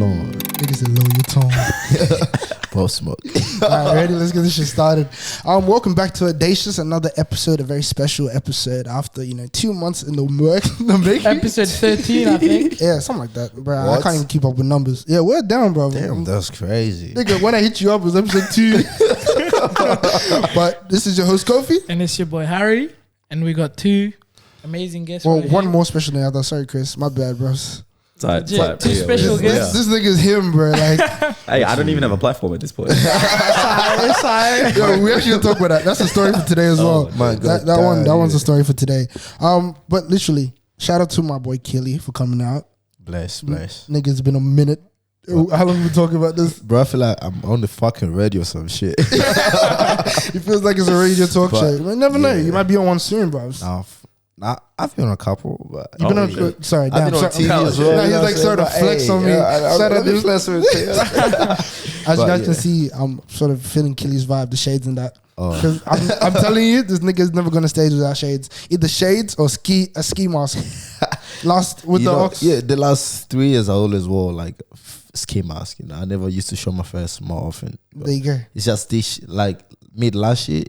alone. Niggas in low your tone. Post smoke. Alright, ready? Let's get this shit started. Welcome back to Audacious, another episode, a very special episode after 2 months in the work. Episode 13, I think. Yeah, something like that, bro. I What? can't even keep up with numbers. Yeah, we're down, bro. Damn, that's crazy. Nigga, when I hit you up, it was episode 2. But this is your host, Kofi. And it's your boy Harry. And we got two amazing guests. Well, right one here. more special than the other. Sorry, Chris. My bad, bros. Two special guests. This nigga's him, bro. Like, Hey, I don't even have a platform at this point. yo, we actually gonna talk about that. That's a story for today as well. my God, That one's a story for today. But literally, shout out to my boy Kily for coming out. Bless. Nigga's been a minute. How long have we been talking about this? Bro, I feel like I'm on the fucking radio or some shit. It feels like it's a radio talk But, show. You never know. yeah. You might be on one soon, bro. Nah, I've been on a couple, but You've been on. yeah. Sorry, I've damn. been on sorry. TV as well. Nah, he's like sort of flex on me. Shout out to flex on me. As you But, guys can yeah. see, I'm sort of feeling Killy's vibe, the shades and that. Oh. Because I'm telling you, this nigga's never gonna stage without shades. Either shades or a ski mask. Last with the ox. Yeah, the last 3 years I always wore like ski mask. I never used to show my face more often. But There you go. it's just this like mid last year.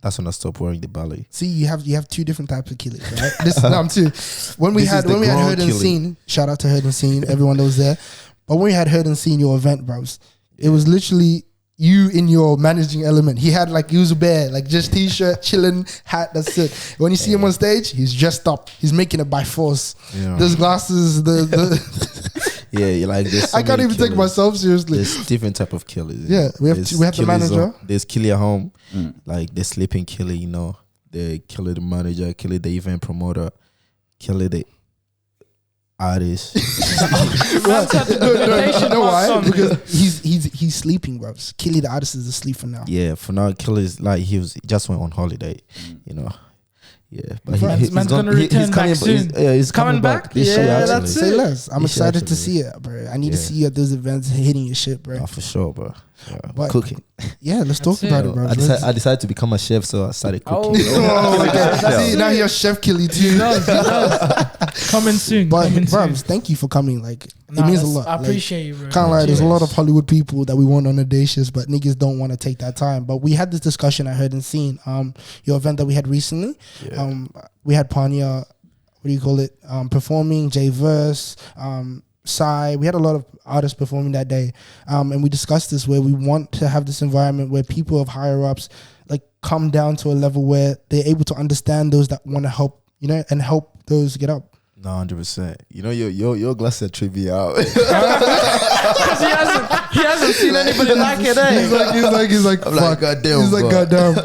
That's when I stopped wearing the ballet. See, you have two different types of Killy, right? I'm two. When we This had is the grown Heard and Kily. Seen, shout out to Heard and Seen, everyone that was there. But when we had Heard and Seen your event, bros, it was literally you in your managing element. He had like, he was a bear, like just t-shirt, chilling, hat, that's it. When you see him on stage, he's dressed up. He's making it by force. Yeah. Those glasses, Yeah, like there's so I can't many even take killers. myself seriously. There's different type of killers. Yeah, we have the killers manager. There's Kily at home, like the sleeping Kily, the Kily the manager, Kily the event promoter, Kily the artist. Man's had the No, quotation you know marks why? on. Because he's sleeping, bros. Killy the artist is asleep for now. Yeah, for now, Kily is like he just went on holiday, Yeah, but Man's gonna return back soon. He's coming back this year. Yeah, Actually. that's Say less. I'm This year, excited to actually. see it, bro. I need to Yeah. see you at those events hitting your shit, bro. Oh, for sure, bro. Yeah, But- cooking. Yeah, let's talk That's about it. it, bro. I decided to become a chef, so I started cooking. Oh, okay. That's See, it. now you're Chef Killy He too. does, he does. Coming soon. But coming bro, soon. thank you for coming. Like, it Nah, means a that's- lot. I appreciate you, bro. Kind of like there's a Cheers. lot of Hollywood people that we want on Audacious, but niggas don't want to take that time. But we had this discussion I heard and seen. Your event that we had recently. Yeah. We had Panya, what do you call it? Performing, J Verse, Psy. We had a lot of artists performing that day. And we discussed this where we want to have this environment where people of higher ups like come down to a level where they're able to understand those that want to help, and help those get up. No, 100%. Your glasses trip me out. Because he hasn't seen anybody like it, eh? He's like, I'm like, fuck. goddamn, He's like, bro. goddamn.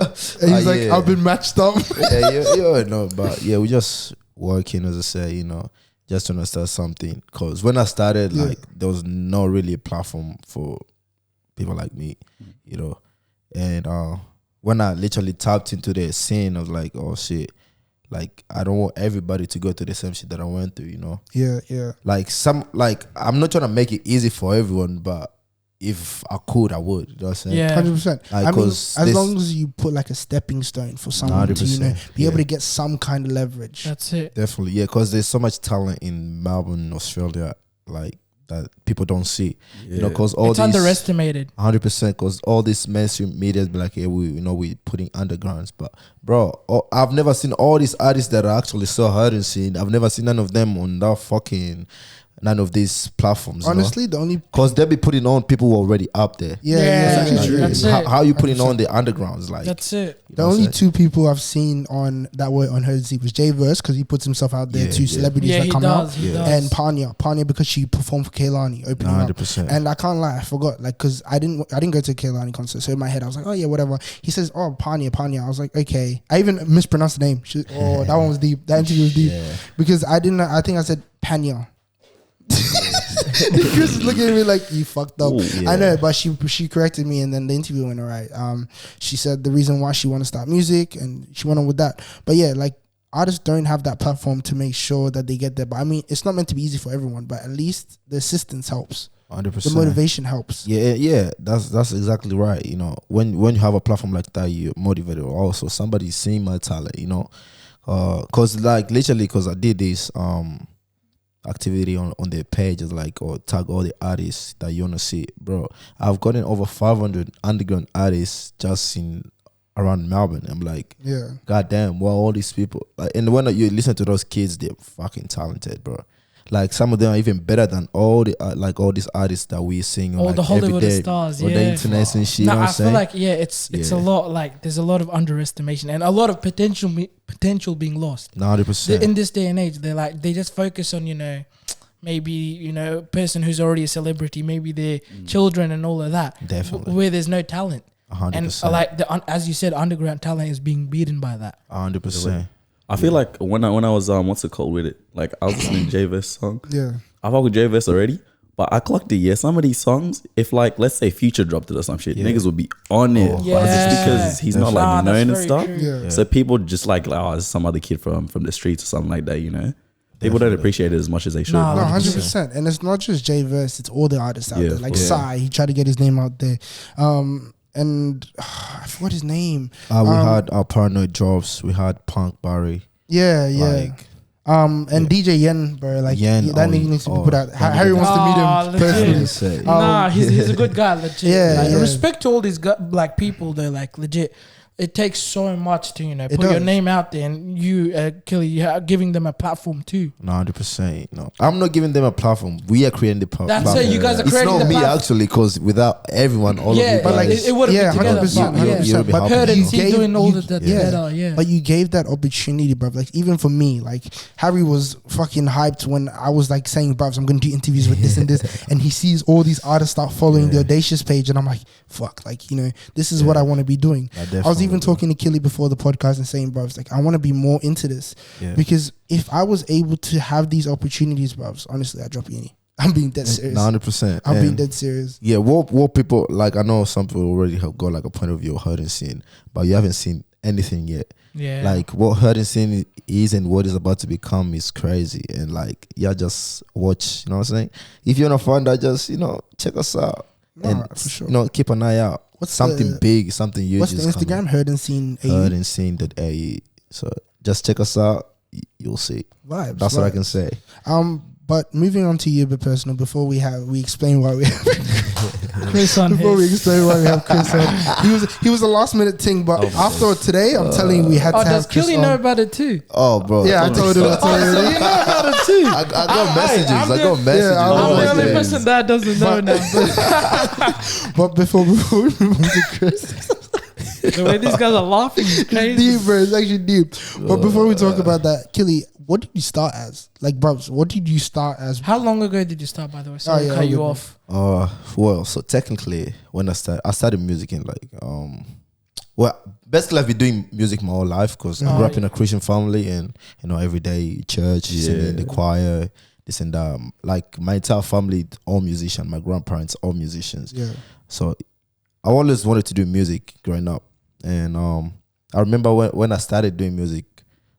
And he's like, Yeah. I've been matched up. Yeah, you know, but yeah, we just working, as I say, just to understand something. Because when I started, Yeah. like, there was not really a platform for people like me, And when I literally tapped into the scene, I was like, oh shit, like I don't want everybody to go through the same shit that I went through, Yeah. Like I'm not trying to make it easy for everyone, but if I could, I would. You know what I'm saying? Yeah. 100%. Like, I mean, 'cause as this- long as you put like a stepping stone for someone to, 100%, be able yeah. to get some kind of leverage. That's it. Definitely, yeah, because there's so much talent in Melbourne, Australia, like that people don't see. Because all It's these underestimated. 100%, because all this mainstream media be like, hey, we putting undergrounds, but bro, I've never seen all these artists that are actually so hard and seen. I've never seen none of them on none of these platforms. Honestly, the only because they be putting on people who are already up there. yeah, Yeah, it's actually true. that's How, it. how you putting on the undergrounds? Like That's it. you The know what only I'm saying? two people I've seen on that were on her seat was J Verse because he puts himself out there Yeah, to yeah. celebrities Yeah, that he come does. out, He Yeah. does. and Panya because she performed for Kehlani opening up. 100%. And I can't lie, I forgot because I didn't go to a Kehlani concert, so in my head I was like, oh yeah, whatever. He says, oh Panya. I was like, okay. I even mispronounced the name. That one was deep. That interview was deep Yeah. because I didn't. I think I said Panya. Chris is looking at me like you fucked up. Ooh, yeah. I know, but she corrected me, and then the interview went alright. She said the reason why she want to start music, and she went on with that. But yeah, like artists don't have that platform to make sure that they get there. But I mean, it's not meant to be easy for everyone. But at least the assistance helps. 100%. The motivation helps. Yeah, that's exactly right. When you have a platform like that, you're motivated. Also, somebody's seeing my talent. Cause like literally, cause I did this. activity on their page, is like, or tag all the artists that you wanna see, bro. I've gotten over 500 underground artists just in around Melbourne. I'm like, Yeah. God damn, well, all these people. Like, and when you listen to those kids, they're fucking talented, bro. Like some of them are even better than all the like all these artists that we sing on All like the Hollywood every day, stars, on the yeah. internet and shit. You No, know what I I'm feel saying? like it's a Yeah. lot. Like there's a lot of underestimation and a lot of potential being lost 100%. in this day and age. They just focus on maybe person who's already a celebrity, maybe their children and all of that. Definitely. Where there's no talent. 100%. And like as you said, underground talent is being beaten by that. 100%. I feel like when I was what's it called with it? Like I was listening to J-Verse song. Yeah. I fuck with J-Verse already, but I clocked it. Yeah, some of these songs, if like let's say Future dropped it or some shit, niggas would be on it. Oh, Yeah. But just because he's not Nah, like that's known and very stuff. true. Yeah. So people just like, oh, it's some other kid from the streets or something like that. People don't Definitely. appreciate it as much as they should. Nah, No, 100%. 100%. And it's not just J Verse, it's all the artists out Yeah, there. Like yeah. Psy, he tried to get his name out there. And I forgot his name. We had our Paranoid Drops. We had Punk Barry. Yeah, yeah. Like, And DJ Yen, bro. Like, Yen, that oh, nigga needs to be oh, put out. that Harry nigga wants to meet him legit. personally. say, Nah, he's a good guy, legit. Yeah, Like, yeah. respect to all these like people, though, like legit. It takes so much to put your does. name out there, and you, Kily, you're giving them a platform too. 100%. No, I'm not giving them a platform. We are creating the platform. That's it. You guys are It's creating not the me platform. actually, because without everyone, all of Yeah, you but like, guys, it would have been together. 100%, But, yeah. 100%. But Heard and you see doing all you- the yeah. better, yeah. But you gave that opportunity, bruv. Like, even for me, like, Harry was fucking hyped when I was like saying, bruv, I'm going to do interviews with this and this. And he sees all these artists start following the Audacious page. And I'm like, fuck, like, this is what I want to be doing. I was even talking to Kily before the podcast and saying, bruv, like, I want to be more into this. Yeah. Because if I was able to have these opportunities, bruv, honestly, I'd drop uni. I'm being dead serious. 100%. I'm being And dead serious. yeah, what people like, I know some people already have got like a point of view of Heard and Seen, but you haven't seen anything yet. Yeah. Like what Heard and Seen is and what is about to become is crazy. And like, yeah, just watch, you know what I'm saying? If you want to find that, just, check us out. Nah, And, for sure. keep an eye out. What's something the- big, something huge What's the is coming. Instagram? Heard and Seen AU? Heard and Seen.ae. So just check us out. You'll see. Vibes. That's what I vibes. can say. But moving on to you, a bit personal. Before we explain why we Chris on before we here. explain why we have Chris on. He was a last minute thing, but after today, I'm telling you, we had Oh, to does have Chris Kily on. know about it too? Oh, bro. Yeah, I told him. You know about it too. I got messages. I'm I got messages. Yeah, I'm Oh, the yeah. only yeah. person that doesn't know now. But before we move on to Chris, The way these guys are laughing is it's crazy. deep, bro. It's actually deep. But before we talk about that, Kily, what did you start as? Like, bros, what did you start as? How long ago did you start, by the way? Sorry Oh, yeah, to cut you okay. off. Well, so technically, when I started music in like, basically I've been doing music my whole life because I grew up in a Christian family and, every day church, singing in the choir, this and that. Like my entire family, all musicians, my grandparents, all musicians. Yeah. So I always wanted to do music growing up. And I remember when I started doing music,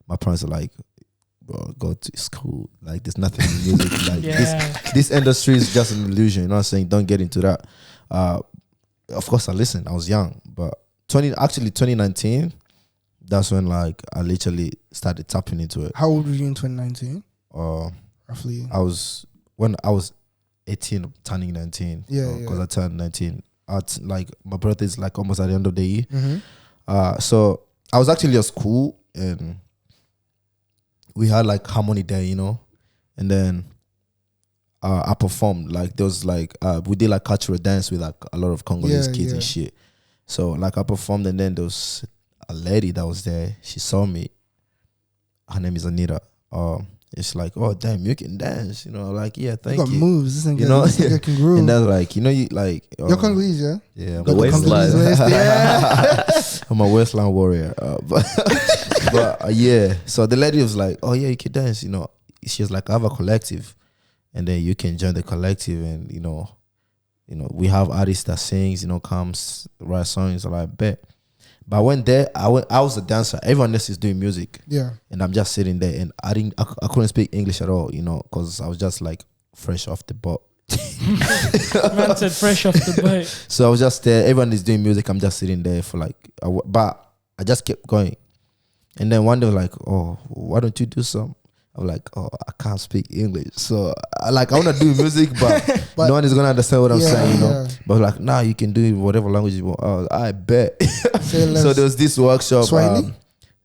my parents were like, bro, go to school. Like, there's nothing in music. Like, this industry is just an illusion. You know what I'm saying? Don't get into that. Of course, I listened. I was young. But 2019, that's when, like, I literally started tapping into it. How old were you in 2019? Roughly. I was 18, turning 19. Yeah, Because yeah. I turned 19. Like, my birthday is, like, almost at the end of the year. Mm-hmm. So I was actually at school and we had like harmony day, and then I performed. Like there was like we did like cultural dance with like a lot of Congolese kids and shit. So like I performed and then there was a lady that was there. She saw me. Her name is Anita. It's like, oh damn, you can dance, like yeah, thank You you. got moves. This You nigga can groove. And that's like, you like You're Congolese, yeah? yeah, Got the waistline. Congolese waist, yeah. I'm a waistline warrior. But yeah, so the lady was like, oh yeah, you can dance, She was like, I have a collective and then you can join the collective and, we have artists that sings, comes, write songs, so I bet. But I went there, I was a dancer. Everyone else is doing music. Yeah. And I'm just sitting there and I couldn't speak English at all, because I was just like fresh off the boat. Man said fresh off the boat. So I was just there. Everyone is doing music. I'm just sitting there for like, but I just kept going. And then one day, like, oh, why don't you do some? I'm like, oh, I can't speak English, so I wanna do music, but no one is gonna understand what I'm saying, you know. But like, nah, you can do whatever language you want. Oh, I bet. So there was this workshop, Swahili?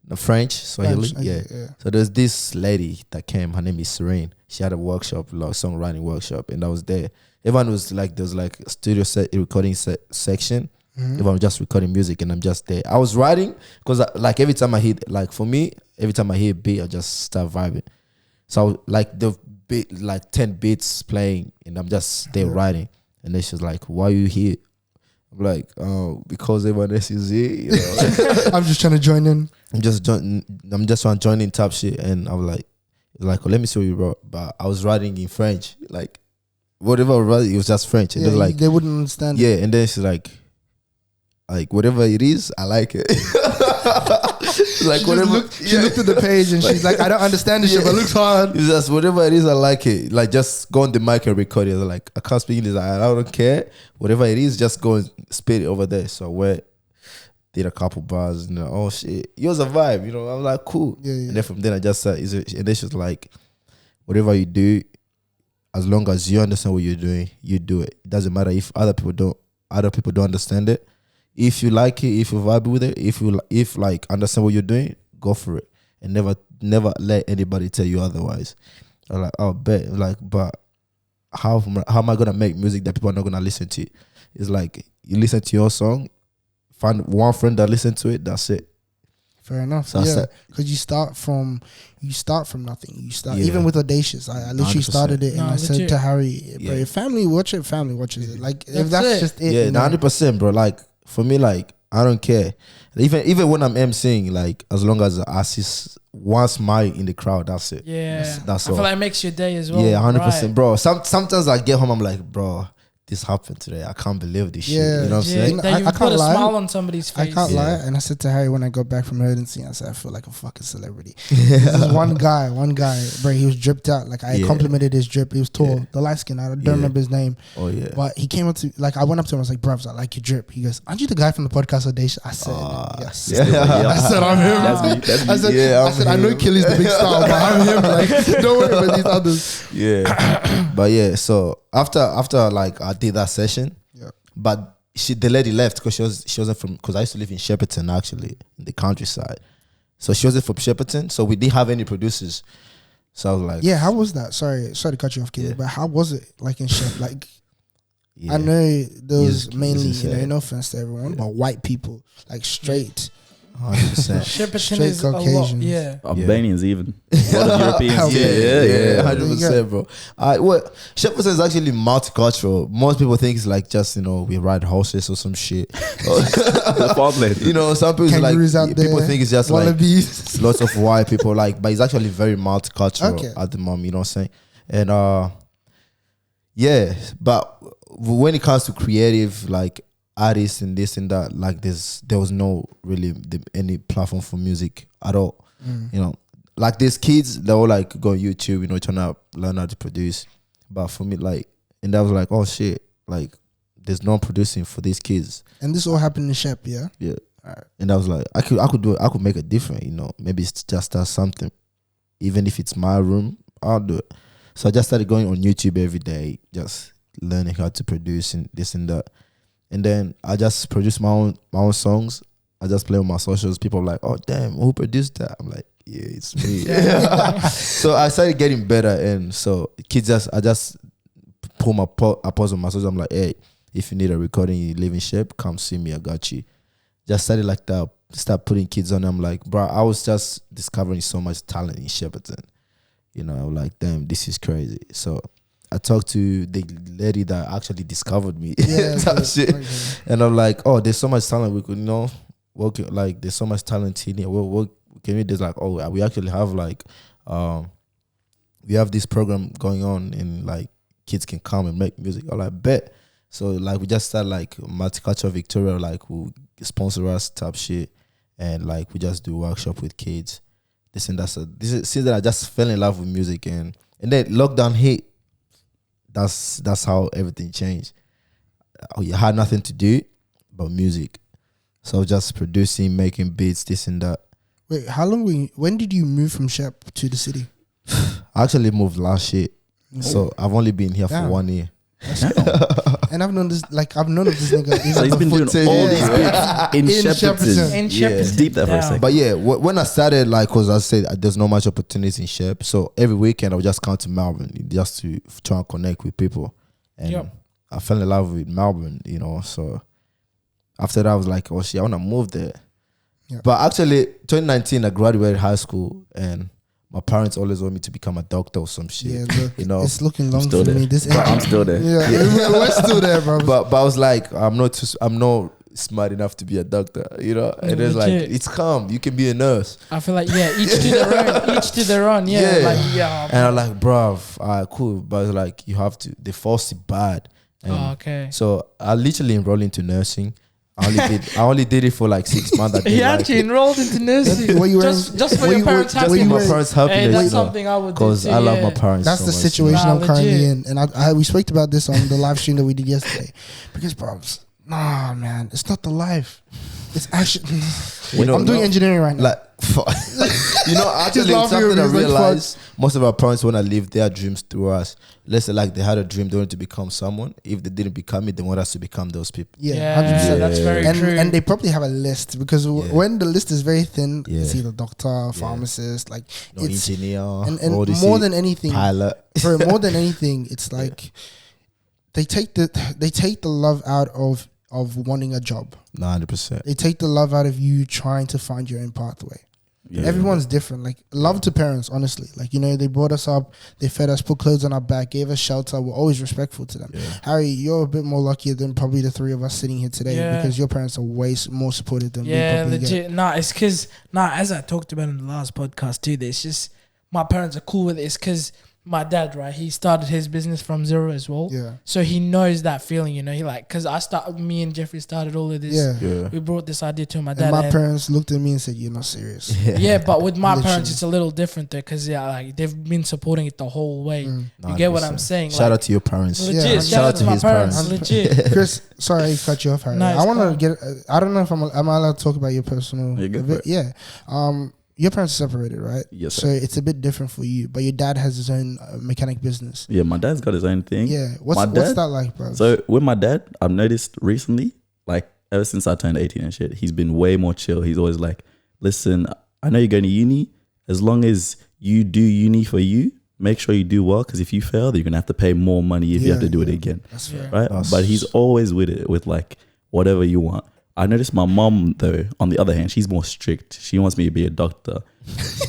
the French, Swahili, French, yeah. okay, yeah. So there's this lady that came. Her name is Serene. She had a workshop, like songwriting workshop, and I was there. Everyone was like, there's like a studio recording section. If I'm just recording music and I'm just there, I was writing because like every time I hit, like for me, every time I hear a beat, I just start vibing. So like the beat, like 10 beats playing, and I'm just there writing. And then she's like, "Why are you here?" I'm like, "Oh, because everyone else is here." You know? I'm just trying to join in. I'm just trying to join in type shit. And I was like, oh, let me see what you wrote. But I was writing in French, like whatever I wrote, it was just French. And Yeah, it was like, they wouldn't understand. yeah. And then she's like whatever it is, I like it. Like She whatever. she looked at the page and she's like, I don't understand this shit, but it looks hard. It's just whatever it is, I like it. Like just go on the mic and record it. Like I can't speak English. I don't care. Whatever it is, just go and spit it over there. So I went, did a couple bars, and oh shit, it was a vibe. You know, I was like, cool. Yeah. And then from then I just said, and then she was like, whatever you do, as long as you understand what you're doing, you do it. It doesn't matter if other people don't understand it. If you like it, if you vibe with it, if like understand what you're doing, go for it, and never let anybody tell you otherwise. I'm like, oh, bet. Like, but how am I gonna make music that people are not gonna listen to? It's like you listen to your song, find one friend that listen to it. That's it. Fair enough. So yeah, because you start from nothing. You start Yeah. even with Audacious. I literally 100%. started it, and No, I said legit. to Harry, bro, Yeah. if family watch it, family watches it. Like if That's that's it. just it. Yeah, you know? 100%, bro. Like for me, like I don't care. Even when I'm emceeing, like as long as I see one smile in the crowd, that's it. Yeah, That's I all. feel like it makes your day as well. Yeah, 100%, right? bro. Sometimes I get home, I'm like, bro, this happened today. I can't believe this shit. Yeah. You know what I'm Yeah, saying? that I you can't put a lie. smile on somebody's I face. can't Yeah. lie, and I said to Harry when I got back from Herdency, I said I feel like a fucking celebrity. This is one guy, bro. He was dripped out. Like I Yeah. complimented his drip. He was tall, Yeah. the light skin. I don't Yeah. remember his name, Oh yeah. but he came up to like I went up to him. I was like, "Bruv, I like your drip." He goes, "Aren't you the guy from the podcast Audacious?" I said, "Yes." Yeah. I said, "I'm him." That's me. That's me. I said, Yeah, I said, I know him. Killy's the big star, but I'm him. Like, don't worry about these others. Yeah. But yeah, so after like I did that session, Yeah. but the lady left because she wasn't from, because I used to live in Shepperton actually, in the countryside. So she wasn't from Shepperton, so we didn't have any producers. So I was like, Yeah, how was that? Sorry to cut you off, Killy, Yeah. but how was it like in Shep? Like, yeah. I know there was Yes, mainly, yes, you know, yeah. no offense to everyone, but white people, like straight. 100%. Shepperton Straight is a lot. Caucasians. Yeah. Albanians even. A lot of Europeans. Yeah, Yeah. 100%, bro. Shepperton is actually multicultural. Most people think it's like just, you know, we ride horses or some shit. The farmland. You know, some people Kangaroos out like people there, think it's just like wallabies. lots of white people, like, but it's actually very multicultural Okay. at the moment. You know what I'm saying? And yeah, but when it comes to creative, like artists and this and that, like there was no really any platform for music at all. You know, like these kids, they all like go on YouTube, you know, trying to learn how to produce. But for me, like, and I was like, oh shit, like there's no producing for these kids. And this all happened in Shep, yeah? Yeah. And I was like, I could do it. I could make it different, you know. Maybe it's just something. Even if it's my room, I'll do it. So I just started going on YouTube every day, just learning how to produce and this and that. And then I just produce my own songs. I just play on my socials. People are like, oh damn, who produced that? I'm like, yeah, it's me. So I started getting better, and so I just pull my post on my socials. I'm like, hey, if you need a recording, you live in Shape, come see me. I got you. Just started like that. Start putting kids on. I'm like, bro, I was just discovering so much talent in Shepperton. You know, I'm like, damn, this is crazy. So I talked to the lady that actually discovered me. Yeah, That shit. okay. And I'm like, oh, there's so much talent we could, you know, work. Like, there's so much talent in here. What can we? There's like, oh, we actually have like, we have this program going on, and like kids can come and make music. I'm like, bet. So like we just start like Multicultural Victoria, like who sponsor us type shit, and like we just do workshop with kids. This and that's since that I just fell in love with music, and then lockdown hit. That's how everything changed. You had nothing to do but music, so just producing, making beats, this and that. Wait, how long when did you move from Shep to the city? I actually moved last year, so I've only been here for 1 year. And I've known this, like I've known of this nigga. So he's been doing all these bits in Shepperton. In Yeah. Shepperton. Deep that for a second. But yeah, when I started, like, cause I said there's not much opportunities in Shep, so every weekend I would just come to Melbourne just to try and connect with people, and I fell in love with Melbourne, you know. So after that, I was like, oh shit, I wanna move there. Yeah. But actually, 2019, I graduated high school, and my parents always want me to become a doctor or some shit. Yeah, look, you know, it's looking long still for there. me. This But I'm still there. Yeah, we're still there, bro. but I was like, I'm not smart enough to be a doctor, you know. And it's like, Legit. it's calm. You can be a nurse. I feel like each to their own. Each to their own. Yeah. Yeah. Like And I'm like, bruv, alright, cool. But it's like, you have to. They force it bad. And Oh, okay. so I literally enrolled into nursing. I only did it for like 6 months. I didn't He like actually it. enrolled into nursing. Were you just for were your you- parents' were Just for you my happiness. parents' Hey, happiness, that's you know, something I would do because too, I love my yeah. parents. That's so the much, situation Nah, I'm currently legit. in, and we spoke about this on the live stream that we did yesterday. Because, bro, nah, man, it's not the life. It's actually. You know, I'm doing engineering right now. Like, you know, actually, laughing something at I me, it's like, realized most of our parents want to live their dreams through us. Let's say, like, they had a dream, they wanted to become someone. If they didn't become it, they want us to become those people. Yeah, 100%. That's very And, true. and they probably have a list because when the list is very thin, it's Yeah. either doctor, pharmacist, like No it's engineer, and all this more shit, than anything, pilot. bro, more than anything, it's like they take the love out of wanting a job. 100%. They take the love out of you trying to find your own pathway. Yeah. Everyone's different. Like, love to parents, honestly. Like, you know, they brought us up, they fed us, put clothes on our back, gave us shelter. We're always respectful to them. Yeah. Harry, you're a bit more luckier than probably the three of us sitting here today Yeah. because your parents are way more supportive than we Yeah, probably get. legit. Nah, it's because as I talked about in the last podcast too, it's just my parents are cool with it. It's because my dad, right? He started his business from zero as well. Yeah. So he knows that feeling, you know. He like, because me and Jeffrey started all of this. Yeah. Yeah. We brought this idea to my dad. And my and- parents looked at me and said, "You're not serious." yeah, but with my Literally. parents, it's a little different there because like they've been supporting it the whole way. Mm. You get what I'm 100%. saying? Shout like, out to your parents. legit. Yeah, shout out to my his parents. parents. Legit. Chris, sorry I cut you off, Harry. No, I want to calm. get. I don't know if am I allowed to talk about your personal? Yeah, go a for bit? it. Yeah. Your parents are separated, right? Yes, So sir. it's a bit different for you, but your dad has his own mechanic business. Yeah, my dad's got his own thing. Yeah. My What's dad- that like, bro? So with my dad, I've noticed recently, like ever since I turned 18 and shit, he's been way more chill. He's always like, listen, I know you're going to uni. As long as you do uni for you, make sure you do well. Because if you fail, then you're going to have to pay more money if you have to do it again. That's fair. Yeah. Right? That's- But he's always with it, with like whatever you want. I noticed my mom, though, on the other hand, she's more strict. She wants me to be a doctor.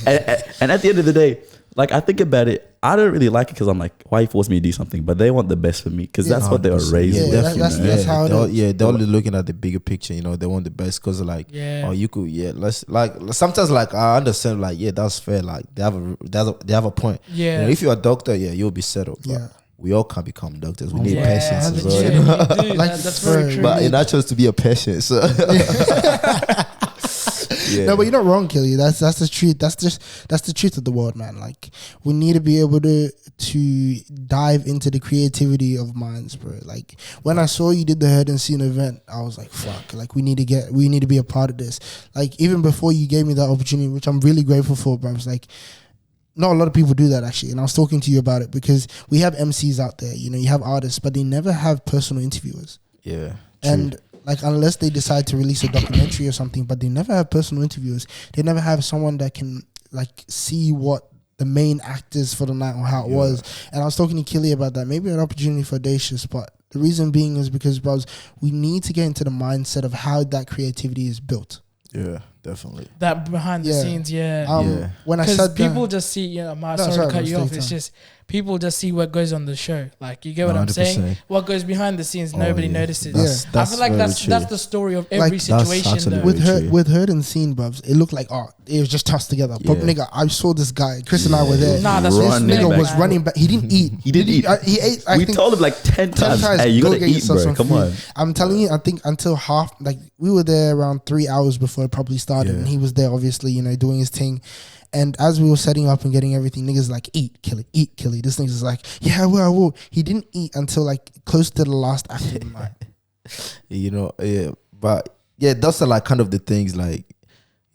and at the end of the day, like I think about it, I don't really like it because I'm like, why you force me to do something? But they want the best for me because that's what they were 100%. raised Yeah, with. that's- you that's- know? that's how it is. Yeah, they're only looking at the bigger picture. You know, they want the best because like, Yeah. oh, you could, let's like sometimes like I understand like that's fair. Like they have a point. Yeah. You know, if you're a doctor, you'll be settled. But Yeah. we all can't become doctors. We need Yeah, patience as well. legit, You know? you do. Like, That's very bro, true. But and I chose to be a patient. So yeah. No, but you're not wrong, Kily. That's the truth. That's the truth of the world, man. Like, we need to be able to dive into the creativity of minds, bro. Like, when I saw you did the Heard and Seen event, I was like, fuck. Like, we need to be a part of this. Like, even before you gave me that opportunity, which I'm really grateful for, bro. I was like, not a lot of people do that actually, and I was talking to you about it because we have MCs out there. You know, you have artists, but they never have personal interviewers. yeah. And like, unless they decide to release a documentary or something, but they never have personal interviewers. They never have someone that can like see what the main actors for the night or how it was. And I was talking to Kily about that. Maybe an opportunity for Audacious, but the reason being is because, bros, we need to get into the mindset of how that creativity is built. Yeah, definitely. that behind the Yeah. scenes, yeah. Yeah. When I Because said people just see, sorry sorry, to cut bro, you off. take It's time. just people just see what goes on the show. Like, you get what I'm 100%. saying? What goes behind the scenes, Oh, nobody yeah. notices. Yeah. I feel like very that's true. the story of every Like, that's situation, actually though. with very her true. with Heard and Seen, bubs, it looked like art. It was just tossed together. But Yeah. nigga, I saw this guy. Chris and I were there. Nah, that's This running nigga back. was running back. He didn't eat. He didn't eat. He ate. I We think told him like 10 times, hey, you go gotta get eat, yourself bro. some Come food. on. I'm telling you, I think until we were there around 3 hours before it probably started, Yeah. and he was there, obviously, you know, doing his thing. And as we were setting up and getting everything, niggas like, eat, Kily. This nigga's like, yeah, I will. He didn't eat until like close to the last act of the night. You know, yeah. But yeah, those are like kind of the things like,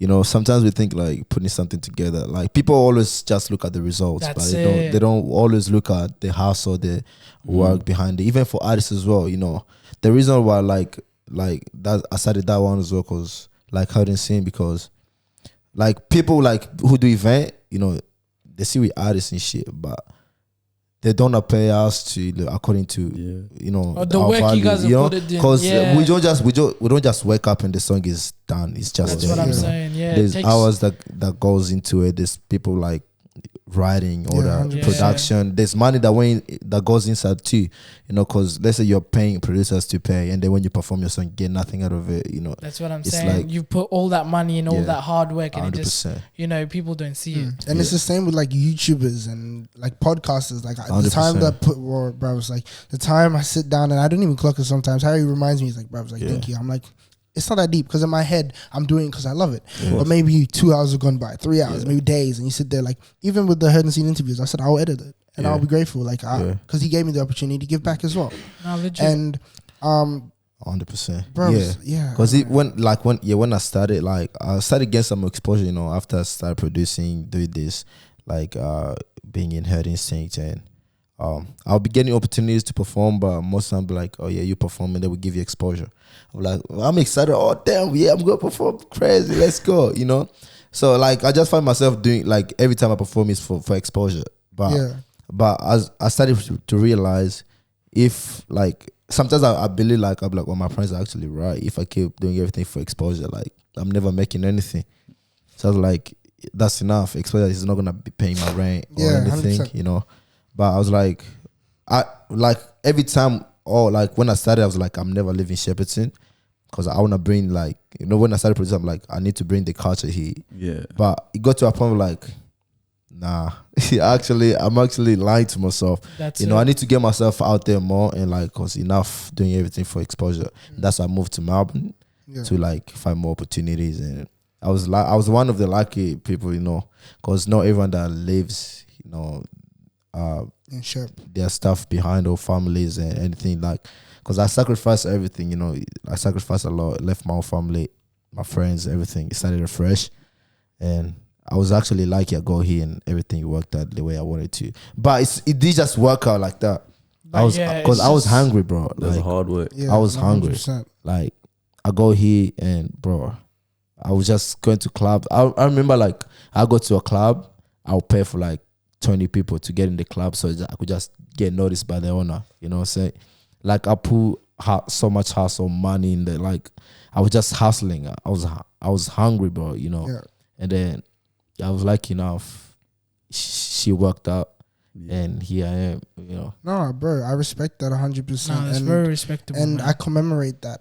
you know, sometimes we think like putting something together. Like people always just look at the results, but That's they don't always look at the hustle, the work behind it. Even for artists as well, you know, the reason why like that I started that one as well, cause like how they sing, because like people like who do event, you know, they see we artists and shit, but they don't pay us to according to you know the our work value, you guys have put it in. because we don't just wake up and the song is done. It's just That's there, what I'm you know. saying. Yeah, There's it takes, hours that goes into it. There's people like writing or Yeah, the 100%. production. There's money that goes inside too, you know, because let's say you're paying producers to pay, and then when you perform your song, you get nothing out of it, you know. that's what I'm It's saying. like, You put all that money and all Yeah, that hard work, and it just 100%. you know people don't see it. And it's the same with like YouTubers and like podcasters. Like the 100%. time that bro, was like the time I sit down and I don't even clock it sometimes. Harry reminds me, he's like, bro, I was like, thank you. I'm like, it's not that deep, because in my head I'm doing it because I love it. But maybe 2 hours have gone by, 3 hours, maybe days, and you sit there like, even with the Heard and Seen interviews, I said I'll edit it and I'll be grateful, like because he gave me the opportunity to give back as well. No, legit. And 100%, bro, yeah. Because when I started, like I started getting some exposure, you know, after I started producing, doing this, like being in Heard Instinct, and I'll be getting opportunities to perform, but most of the time be like, oh yeah, you perform, and they will give you exposure. I'm like, well, I'm excited. Oh damn, yeah, I'm gonna perform crazy. Let's go, you know. So like I just find myself doing, like, every time I perform is for exposure. But as I started to realize, if like sometimes I believe like I'm like, well, my friends are actually right. If I keep doing everything for exposure, like I'm never making anything. So I was like, that's enough. Exposure is not gonna be paying my rent or anything, 100%. you know. But I was like, every time, or like when I started, I was like, I'm never leaving Shepperton, because I want to bring, like, you know, when I started producing, I'm like, I need to bring the culture here. Yeah. But it got to a point where like, nah, I'm actually lying to myself. That's you know, I need to get myself out there more, and like, cause enough doing everything for exposure. That's why I moved to Melbourne to like find more opportunities, and I was one of the lucky people, you know, cause not everyone that lives, you know, their stuff behind, or families and anything, like, because I sacrificed everything, you know. I sacrificed a lot, left my whole family, my friends, everything. It started afresh, and I was actually lucky. I got here and everything worked out the way I wanted to. But it did just work out like that. I was hungry, bro. There's like, hard work. Yeah, I was 100%. hungry. Like I go here and bro, I was just going to club. I remember like I go to a club, I'll pay for like 20 people to get in the club, so I could just get noticed by the owner. You know what I'm saying? Like I put so much hustle money in there. Like I was just hustling. I was hungry, bro. You know. Yeah. And then I was lucky enough. She worked out, and here I am. You know. No, bro, I respect that 100%. No, it's very respectable. And man. I commemorate that.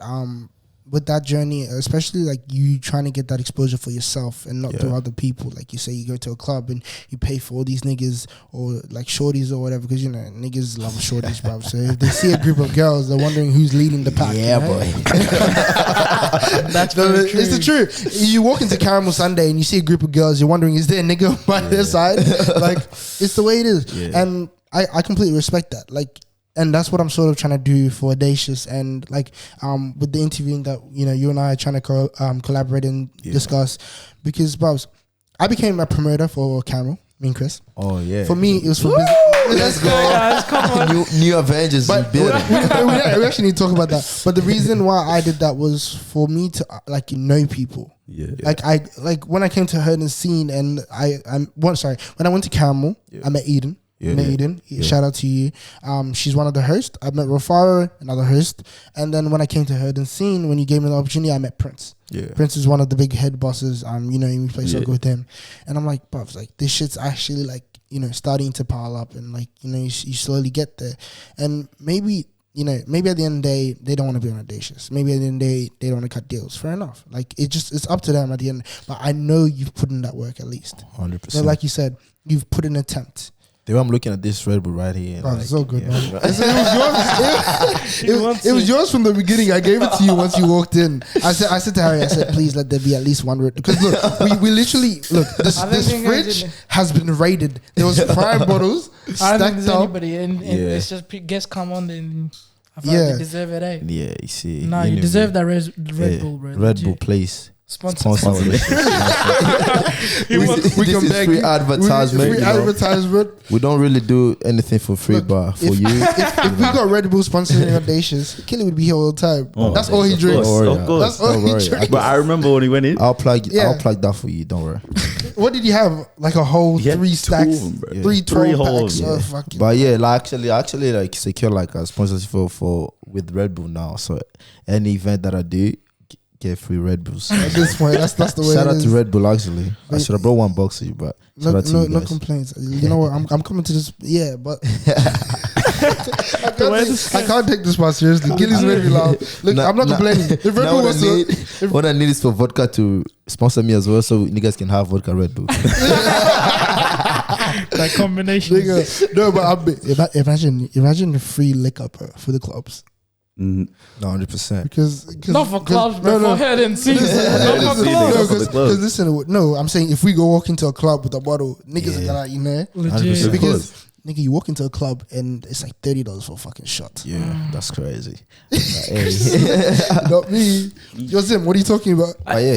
With that journey, especially like you trying to get that exposure for yourself and not through other people. Like you say, you go to a club and you pay for all these niggas or like shorties or whatever, because you know niggas love shorties, bro. So if they see a group of girls, they're wondering who's leading the pack. Yeah, boy. That's very true. It's the truth. You walk into Caramel Sunday and you see a group of girls, you're wondering, is there a nigga by their side? Like it's the way it is, and I completely respect that. Like. And that's what I'm sort of trying to do for Audacious, and like with the interviewing that you and I are trying to collaborate and discuss, because bros, I became a promoter for Camel, me and Chris. Oh yeah. For me, it was for business. Let's go. Guys, come on. New Avengers But building. we actually need to talk about that. But the reason why I did that was for me to like know people. Yeah. Like when I came to Heard and Seen, and when I went to Camel, I met Eden. Shout out to you. She's one of the hosts. I met Rafaro, another host, and then when I came to Heard and Seen, when you gave me the opportunity, I met Prince. Prince is one of the big head bosses. We play soccer with him, and I'm like, bruv, like this shit's actually like starting to pile up, and like you slowly get there, and maybe at the end of the day they don't want to be on Audacious. Maybe at the end of the day they don't want to cut deals. Fair enough. Like it's up to them at the end. But I know you've put in that work at least. 100%. So like you said, you've put in an attempt. The way I'm looking at this Red Bull right here. Oh, like, it's so good, man. bro. It was yours from the beginning. I gave it to you once you walked in. I said to Harry, please let there be at least one red. Because look, we literally this fridge has been raided. There was prime bottles I don't think stacked there's up. anybody, and it's just guests come on and I feel like they deserve it. Yeah, you see. Nah, you deserve that Red Bull, bro. Red Bull, please. Sponsor. Sponsor. He wants- This is beg free you. advertisement. Free you know. advertisement. We don't really do anything for free, Look, but for if, you, if we got Red Bull sponsoring our dishes, Kily would be here all the time. Oh, That's all he of drinks. course, Don't worry, of course. That's all don't he worry. drinks. But I remember when he went in. I'll plug Yeah. that for you. Don't worry. What did he have? Like a whole He had 3 two stacks, of them, bro. Yeah. 3 Three 12 holes, packs. yeah. Oh, fucking. But yeah, like actually like secure like a sponsorship for with Red Bull now. So any event that I do, get free Red Bulls. At this point, that's the way Shout it out is. to Red Bull actually. I should have brought one box to you, but shout out to you No guys. complaints. You know what? I'm coming to this. Yeah, but I can't take this part seriously. Gilly's made me laugh. Look, I'm not complaining. If Red Now Bull what was I to, need, what I need is for vodka to sponsor me as well, so niggas can have vodka Red Bull. That combination. nigga, no, but imagine the free liquor for the clubs. Mm. No, 100%. Because Not for clubs, no, but no. for head and seats. Head Not and for seats. clubs. No, for the club. Because listen, no, I'm saying if we go walk into a club with a bottle, niggas are gonna, you know, 100%. because nigga, you walk into a club and it's like $30 for a fucking shot. Yeah, that's crazy. But, hey. Not me. Yo, Zim, what are you talking about? But yeah,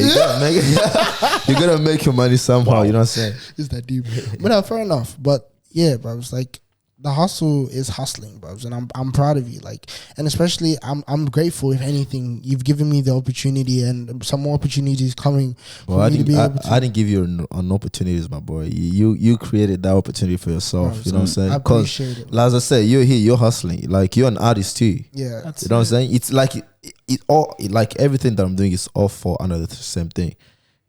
you gotta make your money somehow. You know what I'm saying? Is that deep? But no, fair enough. But yeah, bro, it's like the hustle is hustling, bro, and I'm proud of you. Like, and especially I'm grateful. If anything, you've given me the opportunity, and some more opportunities coming for Well, me to be able to. I didn't give you an opportunities, my boy. You created that opportunity for yourself. Bro, You know what I'm saying? I Because, appreciate it. as I said, you're here, you're hustling. Like you're an artist too. Yeah, That's You know what I'm it. saying? It's like it all like everything that I'm doing is all for another same thing.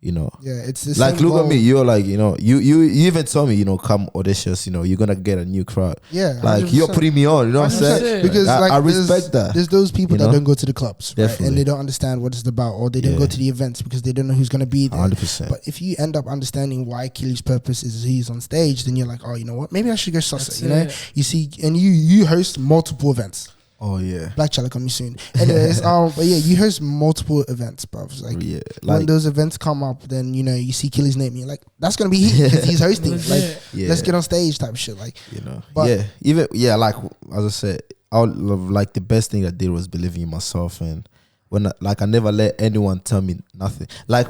You know. yeah. It's the Like same look at goal. me, you're like, you know, you even told me, you know, come audacious, you know, you're gonna get a new crowd. Yeah, Like 100%. you're putting me on, you know what I'm 100%. saying? Because I, like I there's- respect that. There's those people You that know? don't go to the clubs, right? Definitely. And they don't understand what it's about, or they don't Yeah. go to the events because they don't know who's gonna be there. 100%. But if you end up understanding why Killy's purpose is he's on stage, then you're like, oh, you know what? Maybe I should go salsa. That's You know, it. you see, and you host multiple events. Oh yeah. Black Chala coming soon. Anyways, but yeah, you host multiple events, bro. It's like Yeah. when Like those events come up, then you know you see Killy's name, and you're like, that's gonna be he 'cause he's hosting. Legit. Like, yeah. let's get on stage, type of shit. Like, you know. But- yeah. Even like as I said, like the best thing I did was believing in myself, and when I never let anyone tell me nothing. Like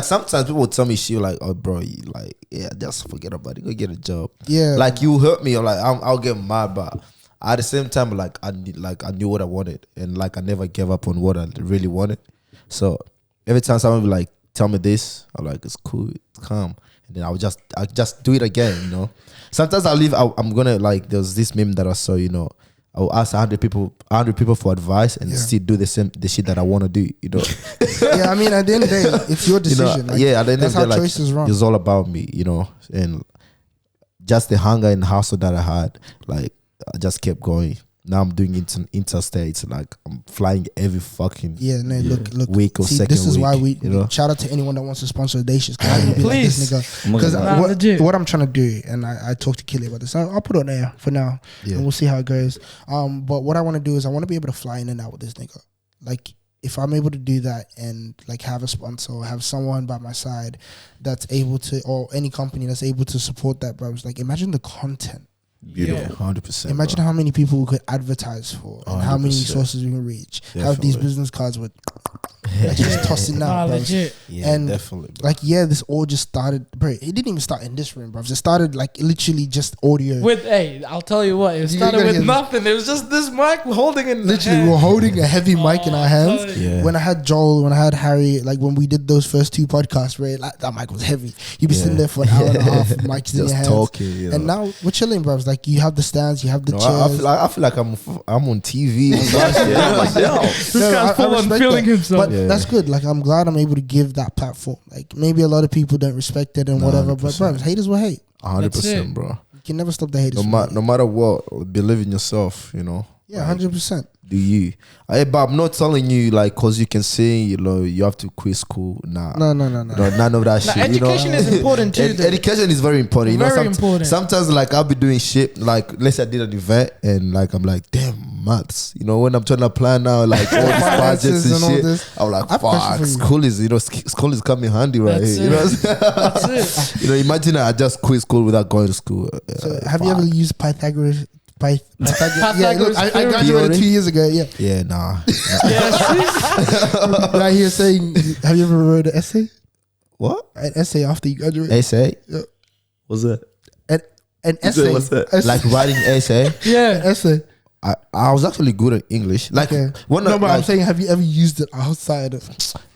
sometimes people would tell me shit like, oh bro, you, like yeah, just forget about it, go get a job. yeah, Like you hurt me, or like I'll get mad, but at the same time, like I knew what I wanted, and like I never gave up on what I really wanted. So every time someone would like tell me this, I'm like, it's cool, it's calm, and then I just do it again, you know. Sometimes I'm gonna like there's this meme that I saw, you know. I'll ask 100 people for advice and Yeah. still do the shit that I want to do, you know. yeah. I mean, at the end of the day, it's your You know, decision. Like, yeah, at the end of that's the how day, like, choices run. it's all about me, you know, and just the hunger and hustle that I had, like I just kept going. Now I'm doing interstates, like I'm flying every fucking Yeah, no, look. week or See, second this is why week, we you know? shout out to anyone that wants to sponsor Audacious. Cause I'm gonna be like this Please. nigga. Oh my Because God. Nah, legit. what I'm trying to do, and I talked to Kily about this. I'll put it on air for now, Yeah. and we'll see how it goes. But what I want to do is I want to be able to fly in and out with this nigga. Like, if I'm able to do that and like have a sponsor or have someone by my side that's able to, or any company that's able to support that, bro. It's like, imagine the content. Yeah, 100%. Imagine how many people we could advertise for, and how many 100%. sources we can reach. Have these Definitely. business cards with like just tossing Nah, out, bro. legit. Yeah, and definitely. Bro. Like, yeah, this all just started, bro. It didn't even start in this room, bro. It started like literally just audio. I'll tell you what, it You started gotta with hear- nothing. It was just this mic holding in the Literally, hand. we were holding a heavy mic in our hands. Yeah. When I had Joel, when I had Harry, like when we did those first 2 podcasts, right, like, that mic was heavy. You'd be sitting there for an hour and a half, mics in your Just hands. talking, you know. And now we're chilling, bro. It's like you have the stands, you have the No, chairs. I feel like I'm on TV. Yeah, I'm like, yo. This No, guy's full on respect feeling that. himself. But Yeah. that's good. Like, I'm glad I'm able to give that platform. Like, maybe a lot of people don't respect it and No, whatever, but 100%. bro, haters will hate. 100%, bro. You can never stop the haters. No matter what, believe in yourself, you know. Yeah, Like, 100%. do you? Hey, but I'm not telling you like cause you can sing, you know, you have to quit school. Nah. No. You know, none of that Now, shit. You know? education is important too. though. Education is very important. You know, Very important. Sometimes like I'll be doing shit like let's say I did an event and like I'm like damn maths. You know when I'm trying to plan now like all these Finances budgets and and all shit. this. I'm like I have a question fuck. for you. School is school is coming handy right That's here. You know, it. what I'm saying? That's it. You know, imagine I just quit school without going to school. So have you ever used Yeah, look, I Pythagoras graduated 2 years ago. Yeah, Yeah, nah. right here saying, have you ever wrote an essay? What? An essay after you graduate? Essay? What's that? An essay. What's that? Essay. Like writing essay? Yeah. essay. I was actually good at English. Like, Okay. when No, but I'm like, saying, have you ever used it outside of?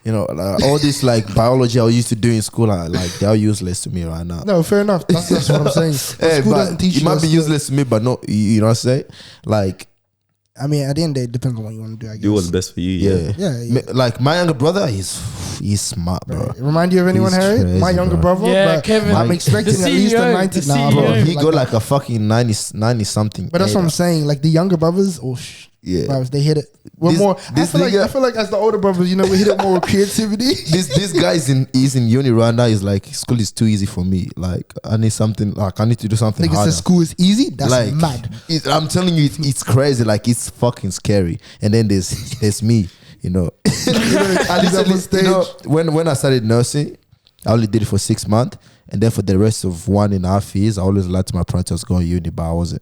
you know, like, all this like biology I used to do in school, like they're useless to me right now. No, fair enough. That's what I'm saying. Hey, School but doesn't teach it you might that be stuff. useless to me, but no, you know what I'm saying? Like, I mean, at the end of the day, it depends on what you want to do, I guess. Do what's best for you. yeah. Yeah. Like my younger brother, he's smart, bro. Remind you of anyone, He's Harry? crazy, My younger bro. brother? Yeah, but Kevin. I'm Like, expecting the at least a CEO, 90. the Nah, bro. CEO. He got like a fucking 90 something. But that's what I'm saying. Like the younger brothers, Yeah. bros, they hit it. We're This- more. this I nigga- feel like as the older brothers, we hit it more with creativity. This guy is in uni right now. He's like, school is too easy for me. Like I need something. Like I need to do something Nigga harder. says school is easy. That's like mad. I'm telling you, it's crazy. Like it's fucking scary. And then there's me. You know, I He's up on literally, stage. you know, when I started nursing, I only did it for 6 months, and then for the rest of 1.5 years, I always lied to my parents I was going to uni, but I wasn't.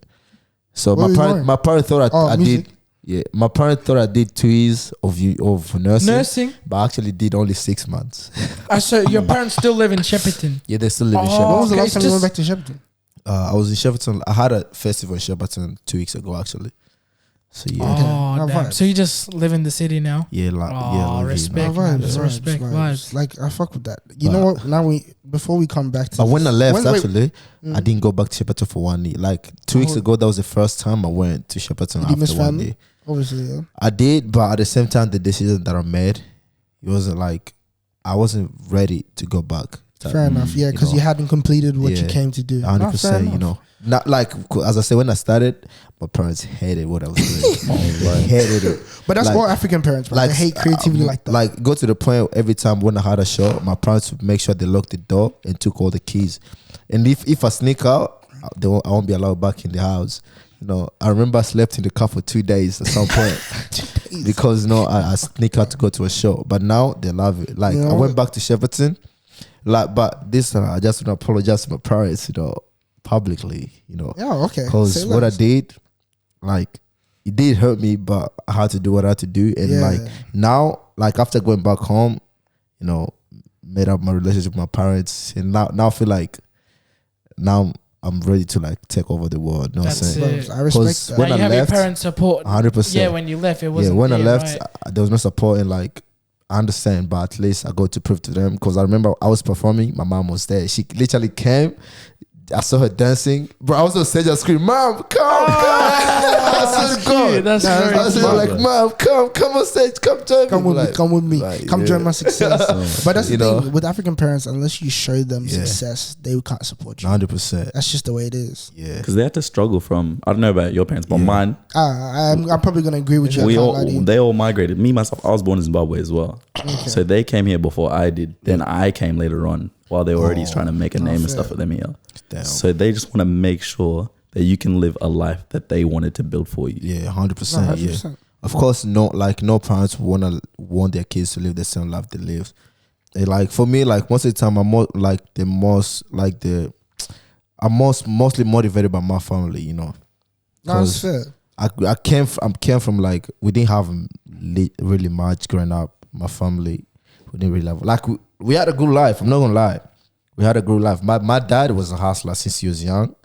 So What was you my parents thought I music? did. Yeah, my parents thought I did 2 years of nursing, Nursing. but I actually did only 6 months. So your parents still live in Shepparton. Yeah, they still live in Oh. Shepparton. When was the Okay, last time you just- went back to Shepparton? I was in Shepparton. I had a festival in Shepparton 2 weeks ago, actually. So yeah, Oh, No damn. vibes. So you just live in the city now? yeah, like Oh, yeah, like, respect. you know. man. Respect vibes. Like I fuck with that. You know what? Now before we come back to But when I left, Wait. actually, I didn't go back to Shepparton for 1 year. Like 2 weeks Oh. ago, that was the first time I went to Shepparton Did you miss after 1 family? year. Obviously, yeah. I did, but at the same time, the decision that I made, it wasn't like I wasn't ready to go back. Fair enough. Yeah, because you hadn't completed what you Yeah. came to do. 100%. Nah, fair You know, not like as I said when I started, my parents hated what I was doing. They hated it. But that's Like- all African parents, bro. They hate creativity like that. Like go to the point every time when I had a show, my parents would make sure they locked the door and took all the keys. And if I sneak out, I won't be allowed back in the house. You know, I remember I slept in the car for 2 days at some point because I sneak out to go to a show. But now they love it. Like I went back to Shepparton, like, but this I just want to apologize to my parents, publicly, yeah, okay. because Say what I less. did, like, it did hurt me, but I had to do what I had to do. And Yeah. like now, like after going back home, made up my relationship with my parents, and now I feel like now I'm ready to like take over the world. You know what I'm That's saying? it. I respect that. When Like, I you have your left, parents' support. 100%. Yeah, when you left, it Yeah, wasn't. when I there, left, right? there was no support, and like I understand, but at least I got to prove to them, because I remember I was performing, my mom was there. She literally came. I saw her dancing, bro. I was on stage. I screamed, "Mom, come!" I said, "Go!" That's very I said, smart. "Like, Mom, come on stage, come join me, Come with like, me, come with me, like, come yeah. join my success. But that's the You thing know? with African parents, unless you show them Yeah. success, they can't support you. 100%. That's just the way it is. Yeah, Because they had to struggle from, I don't know about your parents, but Yeah. mine, I'm probably gonna agree with you. I can't lie to you. they all migrated. Me, myself, I was born in Zimbabwe as well. So they came here before I did. Then I came later on while they were already trying to make a name and stuff for them here. damn. So they just want to make sure that you can live a life that they wanted to build for you. Yeah, No, 100%. Yeah, 100%. of course, no parents want their kids to live the same life they live. They, like, for me, like most of the time, I'm mostly motivated by my family. No, that's fair. I came from like, we didn't have really much growing up. My family, we didn't really have, like, we had a good life. I'm not gonna lie, we had a good life. My dad was a hustler since he was young.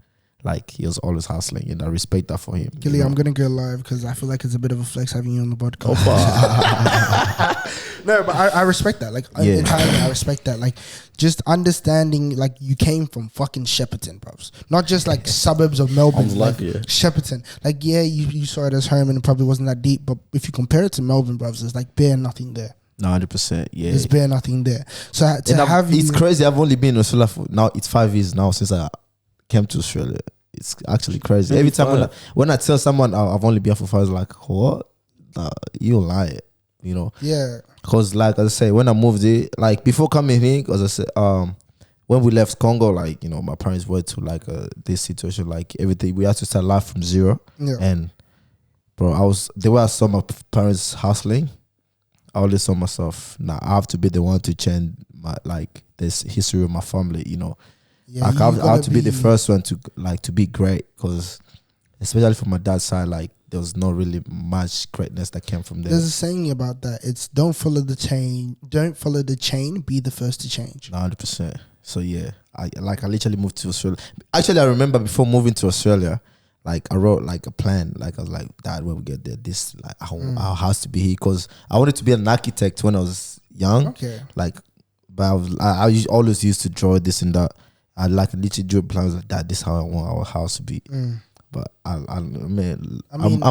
Like, he was always hustling, and I respect that for him. Kily, you know? I'm gonna go live because I feel like it's a bit of a flex having you on the podcast. No, but I respect that. Like, Yeah. entirely, I respect that. Like, just understanding, like, you came from fucking Shepparton, bros. Not just like suburbs of Melbourne. I'm Like, lucky, yeah. Shepparton. Like, yeah, you saw it as home and it probably wasn't that deep. But if you compare it to Melbourne, bros, there's like bare nothing there. 100%. Yeah, There's bare nothing there. So to And have it's you, crazy. I've only been in Australia for now. It's 5 years now since I came to Australia. It's actually crazy. Maybe Every time 5. when I tell someone I've only been here for 5 years, like, what? Nah, you lie, yeah, Because like I say, when I moved here, like before coming here, because I said, when we left Congo, like, my parents went to like this situation, like everything. We had to start life from zero. yeah. And bro, the way I saw my parents hustling, I always saw myself, nah, I have to be the one to change this history of my family, Yeah, Like you I have gotta to be the first one to be great, because especially from my dad's side, like there was not really much greatness that came from there. There's a saying about that. It's don't follow the chain. Don't follow the chain. Be the first to change. 100%. So yeah, I literally moved to Australia. Actually, I remember before moving to Australia, like I wrote like a plan. Like I was like, Dad, when we get there, this like our house to be here, because I wanted to be an architect when I was young. Okay. Like, but I always used to draw this and that. I like literally drew plans like that. This is how I want our house to be. But I'm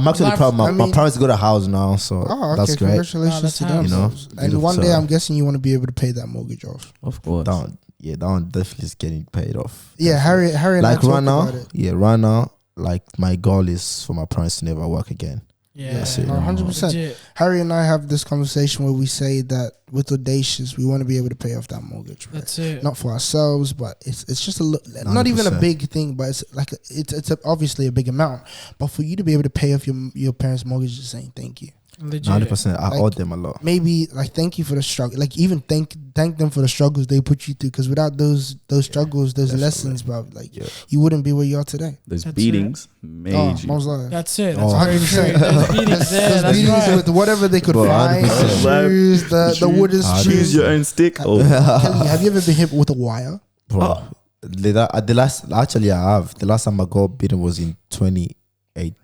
actually proud. My parents got a house now, so that's great. Congratulations to them. You know, and one day I'm guessing you want to be able to pay that mortgage off. Of course. That one definitely is getting paid off. Yeah, Harry and like I talked right now, about it. yeah, right now, like my goal is for my parents to never work again. Yeah, That's it. 100%. Harry and I have this conversation where we say that with Audacious, we want to be able to pay off that mortgage. Right? That's it. Not for ourselves, but it's just not even a 100%. big thing, but it's like it's obviously a big amount. But for you to be able to pay off your parents' mortgage, just saying thank you. Legit. 100%. I Like, owe them a lot. Maybe like thank you for the struggle. Like even thank them for the struggles they put you through. Because without those struggles, those definitely. lessons, bro, like you wouldn't be where you are today. Those That's beatings made you. Most likely. That's it. Oh, That's very true. Those beatings there. Those That's beatings right. with whatever they could Bro, find, 100%. shoes, the wooden Choose shoes. Choose your own stick. Oh, Kelly, have you ever been hit with a wire? Bro, the last actually I have. The last time I got beaten was in 2018,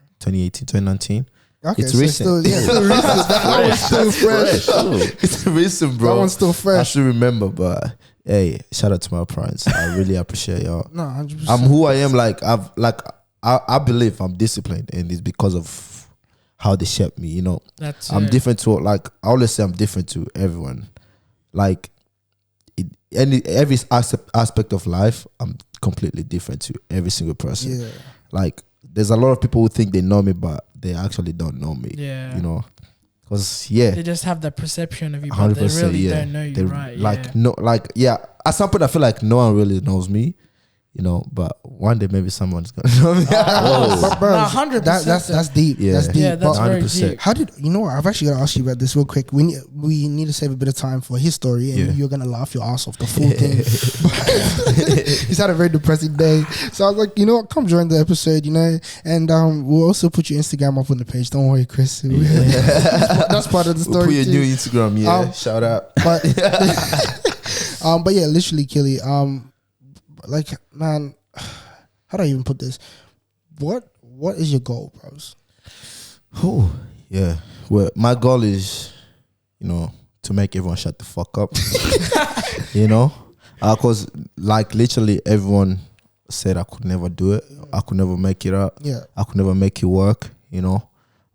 2019. Okay, It's so recent. still recent. That one's still fresh. It's recent, bro. That one's still I fresh. should remember, but hey, shout out to my parents. I really appreciate y'all. No, 100%. I'm who I am. I believe I'm disciplined, and it's because of how they shaped me. You know, That's I'm it. different to I always say I'm different to everyone. Like every aspect of life, I'm completely different to every single person. Yeah. Like there's a lot of people who think they know me, but they actually don't know me. Yeah. You know, because yeah, They just have that perception of you, but they 100%, really yeah. don't know you, They, right? like yeah. no, like yeah. At some point, I feel like no one really knows me, you know. But one day, maybe someone's gonna know me. But bro, Nah, 100%. that's deep. Yeah. That's deep. Yeah, that's But very 100%. deep. how did you know what? I've actually got to ask you about this real quick. We need to save a bit of time for his story, and Yeah. you're gonna laugh your ass off the full thing. But he's had a very depressing day, so I was like, you know what? Come join the episode, you know, and we'll also put your Instagram up on the page. Don't worry, Chris. That's part of the We'll story. put your too. new Instagram, yeah. Shout out. But but yeah, literally, Kily. Like, man, how do I even put this? What is your goal, bros? Oh, yeah. Well, my goal is, you know, to make everyone shut the fuck up. You know, because like literally everyone said I could never do it. I could never make it up. Yeah. I could never make it work. You know,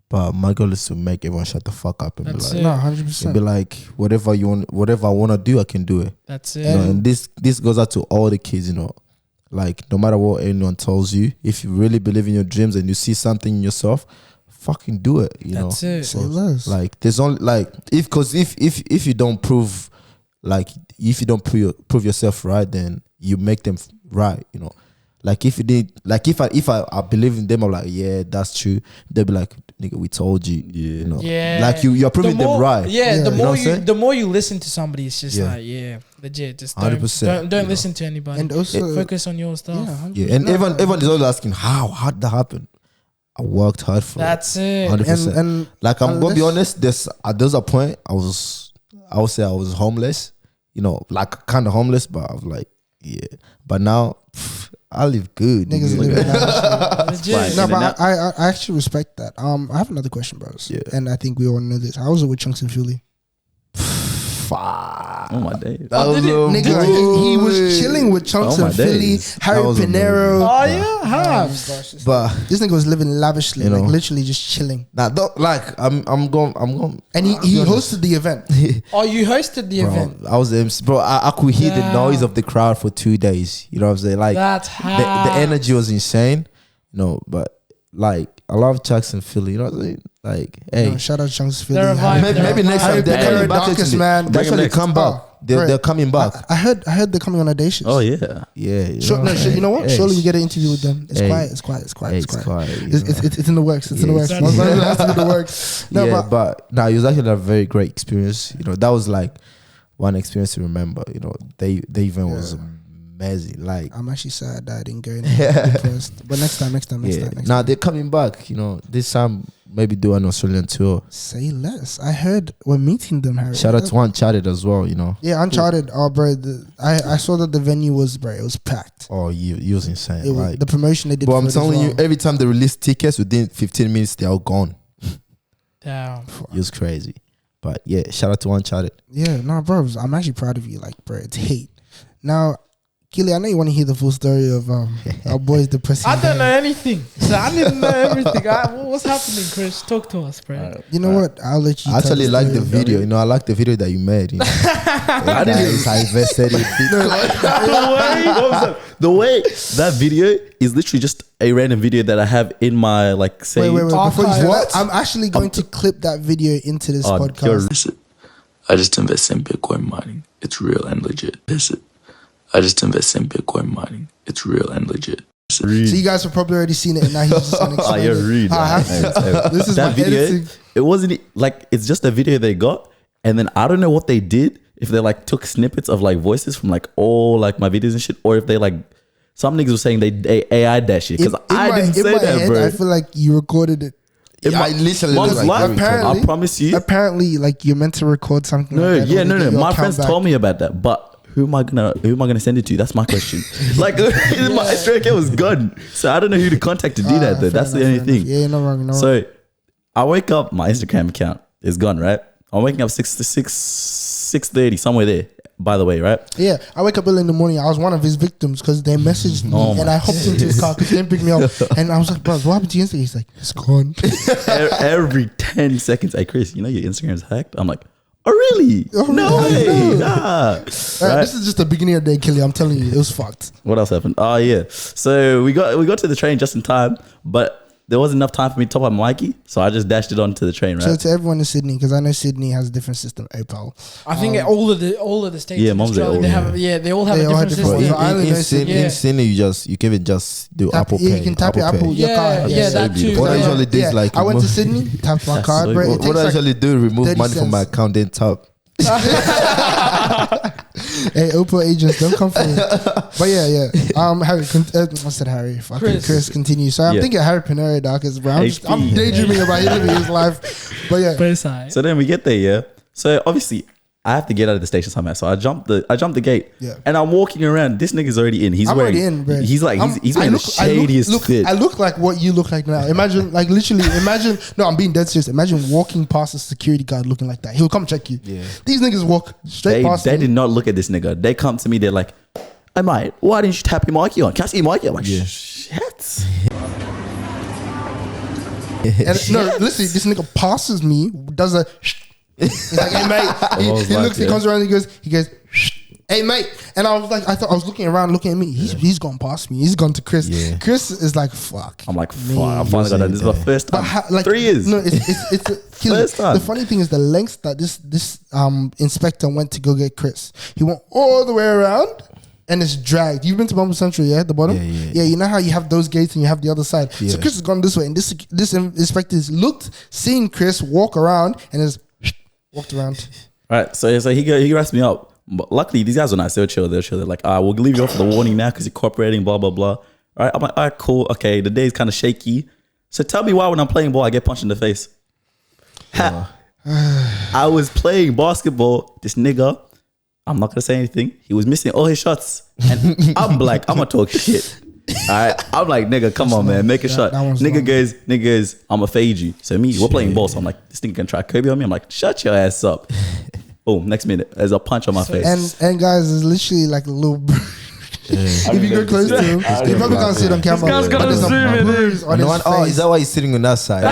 but my goal is to make everyone shut the fuck up and That's be it. like, No, and 100%. be like, whatever you want, whatever I want to do, I can do it. That's You it. know, and this goes out to all the kids. You know, like no matter what anyone tells you, if you really believe in your dreams and you see something in yourself, fucking do it. You know, That's it. Say less. like there's only like if you don't prove prove yourself right, then you make them right. You know, like if you did, like if I believe in them, I'm like, yeah, that's true. They'll be like, nigga, we told you. Yeah. You know, Yeah. like you're proving The more- them right. Yeah, Yeah. the You know more what I'm saying? the more you listen to somebody, it's just Yeah. like, yeah, legit. Just 100%, don't you listen to anybody. And also, Focus on your stuff. yeah, Yeah, and everyone is always asking how did that happen? I worked hard for That's it. 100%. and Like I'm gonna be unless- honest, there's a point I would say I was homeless, you know, like kind of homeless, but I was like, yeah. But now I live good. niggas nigga. living that. Legit. No, And but then I actually respect that. I have another question, bros. Yeah. And I think we all know this. How was it with Chunks and Philly? Fuck. Oh my days. That was did it? a Nigga, he was boy. chilling with Chunks Oh my and Philly, days. Harry That was Pinero. amazing. Oh yeah, how? But This nigga was living lavishly, You like know. literally just chilling. nah, don't, like I'm going. And he hosted the event. Oh, you hosted the event. Bro, I was the MC, bro. I could hear the Damn. noise of the crowd for 2 days. You know what I'm saying? Like That's the how. energy was insane. No, but like I love Jackson Philly. You know what I'm saying? Like, hey, No, shout out Chunks and Philly. They're a vibe. maybe next Harry time they're Pinero, coming back. Darkest Actually, Man. they Bring actually him come next. back. Oh, They're right. coming back. I heard they're coming on Audacious. Oh yeah. Yeah, you Sure, know. no, you know what? Hey, Surely we get an interview with them. It's Hey. quiet. It's quiet. It's quiet. hey, It's quiet. you It's, know. it's in the works. It's in the Yeah, works. it's- Once it has to be in the works. No, Yeah, but but nah, it was actually a very great experience. You know, that was like one experience to remember. You know, the event was amazing. Like, I'm actually sad that I didn't go in. Depressed. But next time. now they're coming back. You know, this time maybe do an Australian tour. Say less. I heard we're meeting them, Harry. Shout out to Uncharted as well. You know. Yeah, Uncharted. Oh, bro, I saw that the venue was, bro, it was packed. Oh, you was insane. It was, like, the promotion they did. but for I'm it as telling you, well. every time they release tickets, within 15 minutes they're all gone. Damn. It was crazy. But yeah, shout out to Uncharted. Yeah, no, bro, I'm actually proud of you. Like, bro, it's hate. Now, Kily, I know you want to hear the full story of our boys depressing. I don't know anything. So I didn't know everything. What's happening, Chris? Talk to us, bro. You know what? I'll let you. I actually tell like the the story. video. You know, I like the video that you made. You know? I didn't even I invested in Bitcoin. the way that video is literally just a random video that I have in my like saved. Wait. Before you say What? that, I'm actually going to clip that video into this podcast. Listen, I just invest in Bitcoin mining. It's real and legit. Listen, I just invest in Bitcoin mining. It's real and legit. So you guys have probably already seen it, and now he's just going to Oh, explain you're it. rude. I have to. This is That my video, editing. it wasn't like, it's just a video they got, and then I don't know what they did, if they like took snippets of like voices from like all like my videos and shit, or if they like, some niggas were saying they AI'd that shit, because I didn't say that, head, bro. I feel like you recorded it. I literally Mom's look like live. every Apparently- I promise you. Apparently, like you're meant to record something. No, like that yeah, or no. get your My account friends back. told me about that, but who am I gonna send it to? That's my question. Like my extra account was gone, so I don't know who to contact to do that. Though Fair that's the enough, only fair thing. enough. Yeah, you're not wrong. You're not wrong. So I wake up, my Instagram account is gone. Right, I'm waking up 6:30 somewhere there. By the way, right? Yeah, I wake up early in the morning. I was one of his victims because they messaged me Oh and my I hopped into his car because he didn't pick me up. And I was like, bro, what happened to your Instagram? He's like, it's gone. Every 10 seconds, hey Chris, you know your Instagram's hacked. I'm like, oh really? Oh, No really? way. No. Nah. Right? This is just the beginning of the day, Kily. I'm telling you, it was fucked. What else happened? Oh yeah. So we got to the train just in time, but there wasn't enough time for me to top up Myki, so I just dashed it onto the train, right? So to everyone in Sydney, because I know Sydney has a different system, Opal. I think all of the states. Yeah, in Mom's Australia, they have. Yeah, they all have They a all have different different system. ones. I only know Sydney. Yeah. in Sydney, you can even just do Tap, Apple yeah, Pay. you can tap your Pay. Apple, your Yeah, card. yeah, so that too. What I Yeah. usually do is like I went to remove- Sydney, tapped my That's card, so bro. cool. It takes What I like, usually do, remove 30 money from my cents. account, then tap. hey, Opal agents, don't come for me. But yeah. Harry, I said Harry. Fucking Chris, continue. So I'm Yeah. thinking Harry Pinero, dog, because I'm HP. daydreaming about him living his life. But yeah, Both sides. So then we get there, yeah. So obviously I have to get out of the station somehow. So I jump the gate. Yeah. And I'm walking around. This nigga's already in. He's I'm wearing, already in, bro. He's like he's I wearing the look- I look- shadiest look, fit. I look like what you look like now. Imagine, like literally, imagine. No, I'm being dead serious. Imagine walking past a security guard looking like that. He'll come check you. Yeah. These niggas walk straight past They me. did not look at this nigga. They come to me, they're like, hey mate, why didn't you tap your Myki on? Can I see your Myki? I'm like, Yeah. shit. And no, listen, this nigga passes me, does a. He's like, hey mate. He like, looks, he yeah. comes around, he goes, hey mate. And I was like, I thought I was looking around, looking at me. He's gone past me. He's gone to Chris. Yeah. Chris is like, fuck. I'm like, fuck, me. I'm finally got that. This is my first But time. like 3 years. No, it's First time. the funny thing is the lengths that this inspector went to go get Chris. He went all the way around and it's dragged. You've been to Bumble Central, yeah, at the bottom. Yeah. You know how you have those gates and you have the other side. So Yeah. Chris has gone this way, and this inspector has looked, seen Chris walk around, and has walked around. Right, so he wraps me up. But luckily, these guys were nice. They were chill. They're like, we'll leave you off for the warning now because you're cooperating, blah, blah, blah. All right, I'm like, all right, cool. Okay, the day's kind of shaky. So tell me why when I'm playing ball, I get punched in the face. I was playing basketball. This nigga, I'm not going to say anything. He was missing all his shots. And I'm like, I'm going to talk shit. All right, I'm like, nigga, come on, man, make a shot. that one's Nigga wrong. goes, I'm going to fade you. So we're playing ball. So I'm like, this nigga can try Kobe on me. I'm like, shut your ass up. Boom, next minute, there's a punch on my face. And guys, it's literally like a little. If you go close to him, you probably can't see it on camera. guy's but gonna there's a zoom in. bruise on his Oh, face. is that why he's sitting on that side? You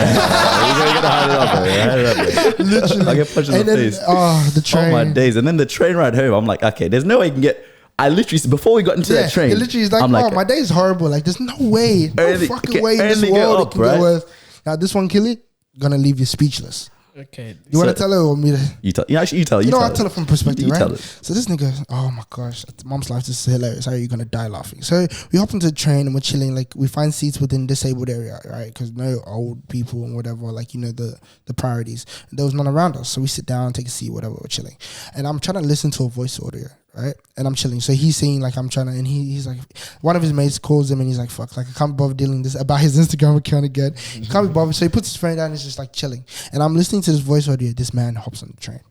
gotta hide it up, bro. Hide it up, bro. Literally. I get punched in And the then, face. the train. Oh my days. And then the train ride home, I'm like, okay, there's no way you can get. I literally, before we got into that train, It literally is like, I'm my day is horrible. Like, there's no way, no Early- fucking way in early this get world up, it can right? go worse. Now, this one, Kily, gonna leave you speechless. Okay. You want So- to tell her or me? you tell. Yeah, actually, you tell. You know, tell I'll tell it from perspective, You right? tell it. So this nigga, oh my gosh, mom's life, this is hilarious. How are you gonna die laughing? So we hop into the train and we're chilling. Like we find seats within disabled area, right? Because no old people and whatever, like the priorities. There was none around us, so we sit down, take a seat, whatever. We're chilling, and I'm trying to listen to a voice audio, right? And I'm chilling. So he's saying like I'm trying to, and he's like, one of his mates calls him and he's like, fuck, like I can't bother dealing this about his Instagram account again. He can't be bothered. So he puts his phone down and he's just like chilling. And I'm listening to this voice audio. This man hops on the train,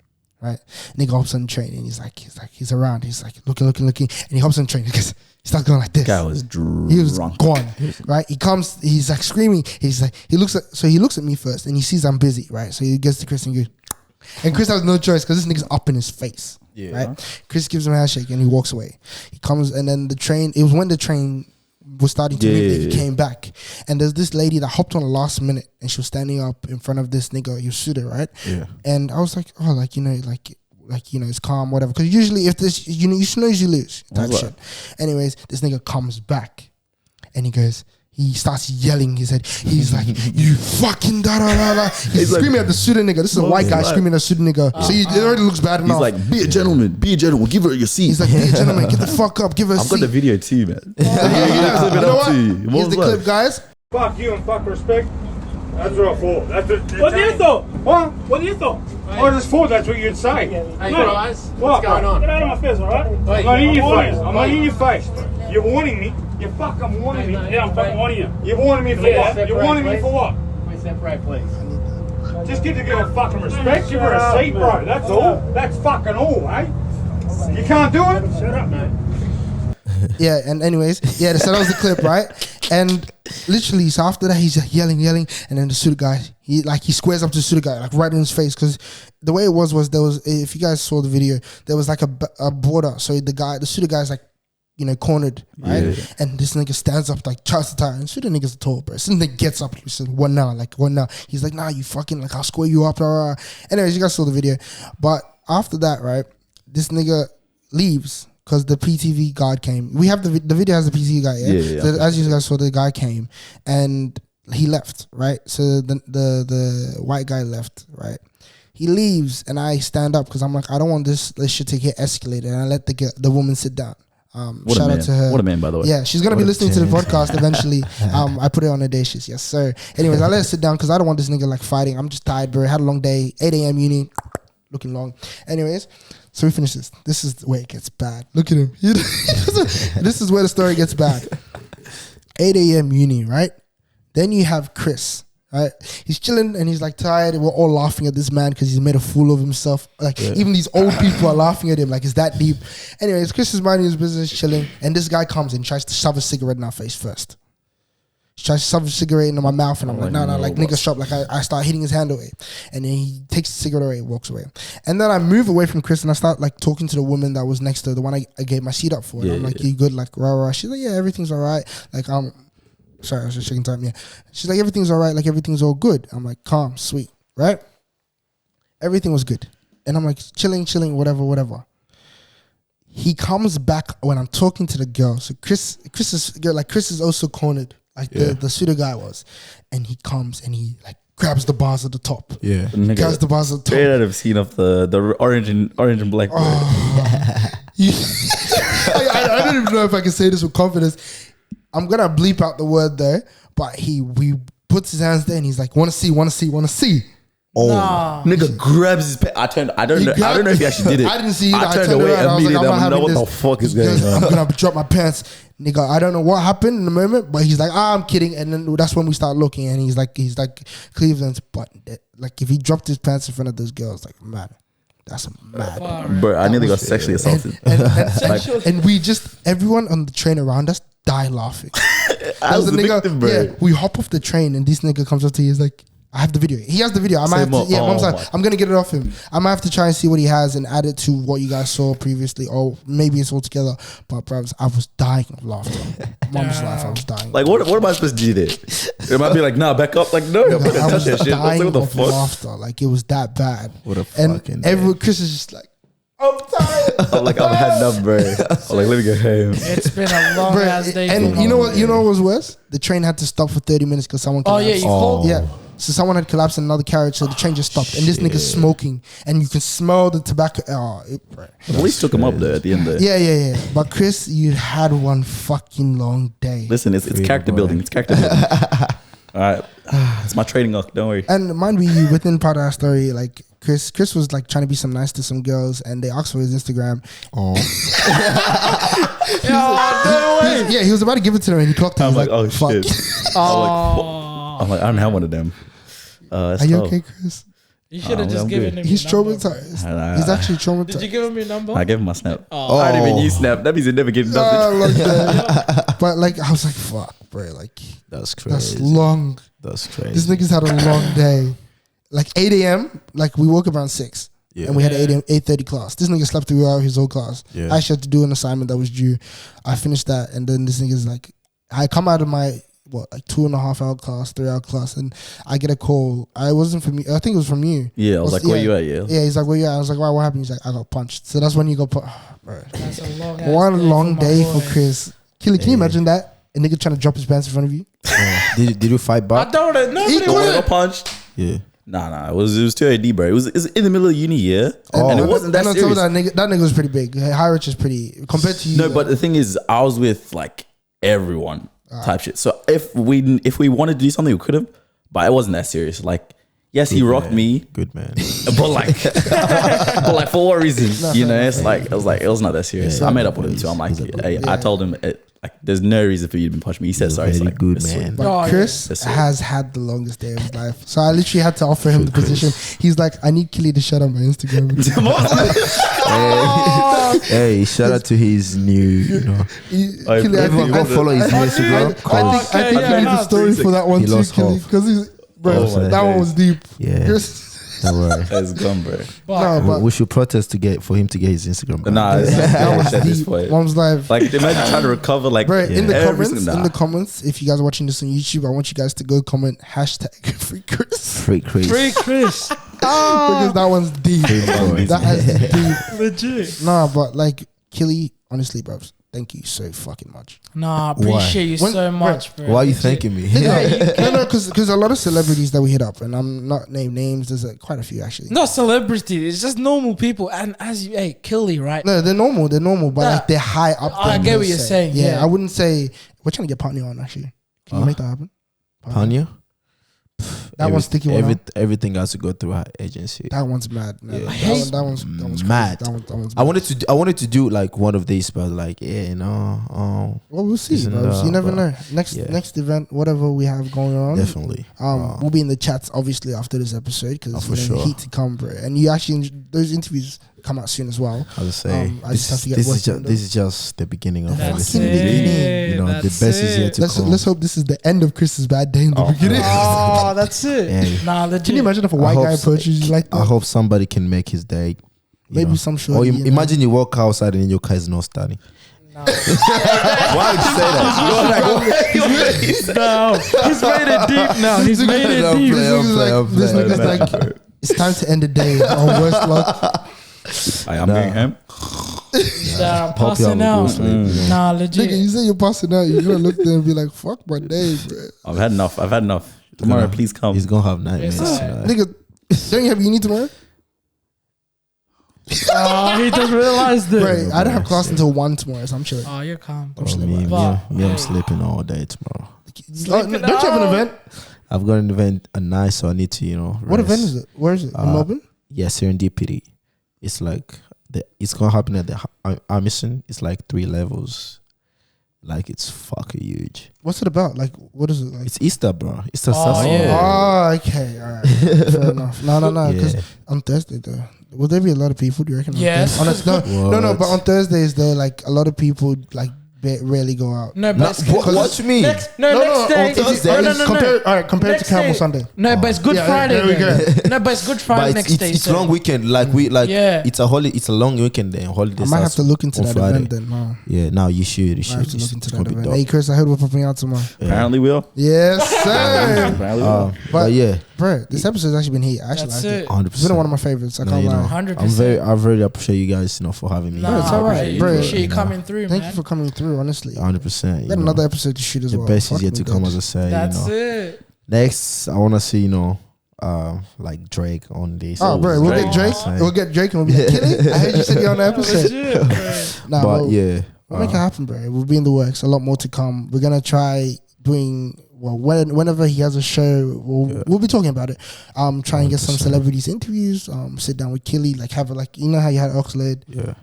right? Nigga hops on the train and he's around. He's like looking, and he hops on the train because he starts going like this. Guy was drunk. He was gone, right? He comes, he's like screaming. He's like, he looks at me first and he sees I'm busy, right? So he gets to Chris and goes, and Chris has no choice because this nigga's up in his face. Yeah. Right? Chris gives him a handshake and he walks away. He comes and then it was when the train was starting to move that he came back. And there's this lady that hopped on the last minute and she was standing up in front of this nigga, you shoot it, right? Yeah. And I was like, oh, like, you know, it's calm, whatever. Because usually if this, you know, you snooze, you lose type shit. Anyways, this nigga comes back and he starts yelling. He's like, you fucking da da da da. He's screaming at the student nigga. This is a white guy screaming at the student nigga. So it already looks bad enough. He's like, be a gentleman, give her your seat. He's like, be a gentleman, get the fuck up, give her a I've seat. got the video too, man. You know what? What Here's the clip, guys. Fuck you and fuck respect. That's what I thought. What do you thought? What? What do you thought? I just thought that's what you'd say. Hey guys, What? what's going on? Get out of my face, alright? I'm not in your face. I'm not in your face. You're warning me. You're fucking warning me. Yeah, I'm fucking warning you. You're warning me for Yeah, what? You're warning me for what? Can we separate, please? Just give her fucking respect. Give her a seat, bro. That's all. That's fucking all, eh? You can't do it? Shut up, mate. Yeah, and anyways, so that was the clip, right? And literally, so after that, he's like yelling, and then the suit guy, he squares up to the suit guy, like right in his face, because the way it was there was, if you guys saw the video, there was like a border, so the suit guy's like, you know, cornered, right? Yeah. And this nigga stands up, like tries to tie, and suit nigga's tall, bro. So nigga gets up, he says, what now? He's like, nah, you fucking, like, I'll square you up, blah, blah. Anyways, you guys saw the video, but after that, right, this nigga leaves. Because the PTV guard came. We have the video has the PTV guy, yeah? So as you guys saw, the guy came and he left, right? So the white guy left, right? He leaves and I stand up because I'm like, I don't want this shit to get escalated. And I let the woman sit down. Shout out to her. What a man, by the way. Yeah, she's going to be listening to the podcast eventually. I put it on her day shift, yes, sir. Anyways, I let her sit down because I don't want this nigga like fighting. I'm just tired, bro. Had a long day, 8 a.m. uni, looking long. Anyways, so we finish this. This is where it gets bad. Look at him. This is where the story gets bad. 8 a.m. uni, right? Then you have Chris, right? He's chilling and he's like tired. We're all laughing at this man because he's made a fool of himself. Like even these old people are laughing at him. Like, it's that deep. Anyways, Chris is minding his business, chilling, and this guy comes and tries to shove a cigarette in our face first. He tries to shove a cigarette into my mouth, and I'm like, no, like nigga, stop. Like I start hitting his hand away, and then he takes the cigarette away, and walks away, and then I move away from Chris, and I start like talking to the woman that was next to her, the one I gave my seat up for. And I'm like, you good? Like, rah. She's like, yeah, everything's all right. Like, sorry, I was just shaking time. Yeah, she's like, everything's all right. Like, everything's all good. I'm like, calm, sweet, right? Everything was good, and I'm like, chilling, whatever. He comes back when I'm talking to the girl. So Chris is also cornered. Like the pseudo guy was, and he comes and he like grabs the bars at the top. Yeah, grabs the bars at the top. Straight out of scene of the orange and black. I don't even know if I can say this with confidence. I'm gonna bleep out the word there, but he puts his hands there and he's like, want to see. Oh, nah. Nigga grabs his pen. I don't know if he actually did it. I didn't see it. I turned away immediately. I don't know what the fuck is going on. I'm gonna drop my pants, nigga. I don't know what happened in the moment, but he's like, I'm kidding. And then that's when we start looking, and he's like Cleveland's butt. Like, if he dropped his pants in front of those girls, like, man, that's mad. Bro, I nearly got sexually assaulted. And we just, everyone on the train around us died laughing. I was the victim, bro. Yeah, we hop off the train, and this nigga comes up to you. He's like, I have the video. He has the video. I might have to, Mom's like, I'm gonna get it off him. I might have to try and see what he has and add it to what you guys saw previously, or maybe it's all together. But bro, I was dying of laughter. Mom's life, I was dying. Like, what am I supposed to do there? It might be like, nah, back up. Like, no, I was that shit. dying What the of fuck? laughter. Like, it was that bad. What a fucking everyone, Chris is just like, I'm tired. I'm like, I've had enough, bro. I'm like, let me go home. It's been a long ass day. And you know what was worse? The train had to stop for 30 minutes because someone collapsed. Oh yeah, you called? Yeah. So someone had collapsed in another carriage, so the train just stopped. And this nigga's smoking, and you can smell the tobacco. The police took him up there at the end there. Yeah. But Chris, you had one fucking long day. Listen, it's character building. It's character building. All right. It's my trading arc, don't worry. And mind you, within part of our story, like, Chris was like trying to be some nice to some girls, and they asked for his Instagram. Oh, Yeah, he was about to give it to them, and he clocked it. I'm He was like, oh "Fuck." shit. Oh, I'm like, I don't have one of them. Are you okay, Chris? you should have I'm just good. given him. He's your number, bro. traumatized. He's actually traumatized. Did you give him your number? I gave him my snap. Oh. I don't even use snap. That means he never gave nothing. Like that. But like, I was like, fuck, bro. Like, that's that's crazy. long. That's crazy. This nigga's had a long day. Like 8 a.m. Like we woke up around 6. Yeah. And we had Yeah. 8:30 class. This nigga slept throughout his whole class. Yeah. I actually had to do an assignment that was due. I finished that, and then this nigga's like, I come out of my 2.5 hour class, 3 hour class, and I get a call. I wasn't from you. I think it was from you. Yeah, I was like, where you at? Yeah. Yeah, he's like, where you at? I was like, why? What happened? He's like, I got punched. So that's when you got bro. That's a long One long day for my boy. Chris. Kily, can you imagine that? A nigga trying to drop his pants in front of you? Did you fight I back? don't know. Nobody He The one wanted. that got punched? Yeah. Nah. It was 2 AD, bro. It was in the middle of uni, yeah. Oh. And it wasn't that And on top of serious. that nigga was pretty big. High Rich is pretty compared to you. No, but the thing is, I was with like everyone type shit. So if we wanted to do something, we could have, but it wasn't that serious. Like, yes, he rocked me, Good man. but like, for what reason? You know, it's like it was not that serious. So I made up with him too. I'm like, hey, I told him like, there's no reason for you to be punching me. He said sorry. It's Very like, good it's man. But Oh, yeah. Chris That's it. has had the longest day of his life. So I literally had to offer him the position. He's like, I need Kily to shut up my Instagram. Hey, shout out to his new, you know. Oh, Kily, Everyone go follow his new Instagram. I think Okay, he yeah, needs a nah, story for that one He too, lost Kily, half. because he's bro. Oh my that one days. was deep. Yeah. Chris, Don't worry. It's gone, bro. But no, but We should protest for him to get his Instagram back. Nah, it's that was at this deep. point. Mom's live. Like, imagine trying to recover, like, Bro, in the every comments, single- in the comments, if you guys are watching this on YouTube, I want you guys to go comment hashtag free Chris Freak Chris. free Chris. because that one's deep. boy. That is deep. Legit. Nah, but like Kily, honestly, bro, thank you so fucking much. Nah, appreciate you When- so much, bro. Why are you Legit. thanking me? No, because a lot of celebrities that we hit up, and I'm not name names. There's quite a few actually. Not celebrity. It's just normal people. And as you, Kily, right? No, they're normal, but Nah, like they're high up. I there, get per what you're se. saying, Yeah, yeah. I wouldn't say we're trying to get Partner on actually. Can you make that happen? Panya? That one's sticky one. Everything has to go through our agency. That one's mad. Man. Yeah. That one's Mad. Crazy. That one's I mad. wanted to do like one of these, but like, yeah, you know, Well, we'll see, Isn't bro. that- You never but- know. Next yeah. event, whatever we have going on, definitely. we'll be in the chats obviously after this episode because for sure. heat to come, bro. And you actually those interviews come out soon as well. I was say I just have to get this work is just on this is just the beginning of That's everything. it. You know, the That's best is yet it. to come. Let's hope this is the end of Chris's bad day in the beginning. Oh, that's it. Yeah. Nah, legit. Can you imagine if a I white hope guy so. approaches you like I that? hope somebody can make his day. you Maybe know. some Or shorty, you know. imagine you walk outside and your car is not starting. Nah. Why would you say that? No, he's made it deep now. He's made it deep. This nigga's like, it's time to end the day on worst luck. I'm going home. Nah, I'm Hope you have passing a out. good sleep. You know. Nah, Nigga, legit. you say you're passing out, you're gonna look there and be like, fuck my day, bro. I've had enough. Tomorrow, please come. He's gonna have nightmares Yes, tonight. Nigga, don't you have uni tomorrow? Oh, he just realized it. Right, I don't have class until 1 tomorrow, so I'm chilling. Oh, you're calm. Oh, me, But- I'm sleeping all day tomorrow. Don't you have an event? I've got an event at night, so I need to, What rest. event is it? Where is it? In Melbourne? Yeah, serendipity. It's like it's gonna happen at the Amazon. It's like 3 levels. Like it's fucking huge. What's it about? Like, what is it like? It's Easter, bro. Easter Oh, Saturday. yeah. Oh, okay, all right, fair enough. No, because Yeah. on Thursday though, will there be a lot of people? Do you reckon? on Yes. Thursday? No, What? but on Thursdays though, like a lot of people like rarely go out. No, Nah, but it's what you mean? next day. on Thursday. No. All right, compared Next to Camp day. on Sunday. No, but it's Good Yeah, Friday. there we then. No, but it's Good Friday But next day. it's so- long weekend. Like we like Yeah. it's a holiday. It's a long weekend. Then holiday. I might have starts to look into on that Friday. event then. No. Yeah, now you should. You I have should. to look into It's that gonna be event. dope. Hey Chris, I heard we're popping out tomorrow. Apparently, we are. Yes, sir. Apparently, we are. But yeah, Bro, this episode's actually been heat. I actually That's liked it. it. 100%. It's been one of my favorites. I can't lie. 100%. I very appreciate you guys, for having me. Nah, it's all right, bro. Appreciate you coming through, Thank man. you for coming through. Honestly, 100%. we got another episode to shoot as The well. best is Fuck yet me to come, dead. as I say. That's it. Next, I want to see, like Drake on this. Oh, bro, we'll get Drake. Saying. We'll get Drake and we'll be like, Kily, I heard you said you're on the episode. Legit, bro. Nah, But we'll yeah, make it happen, bro. We'll be in the works. A lot more to come. We're gonna try doing well, whenever he has a show, we'll be talking about it. Try and get some celebrities interviews. Sit down with Kily, like have a, like, you know how you had Oxlade. Yeah.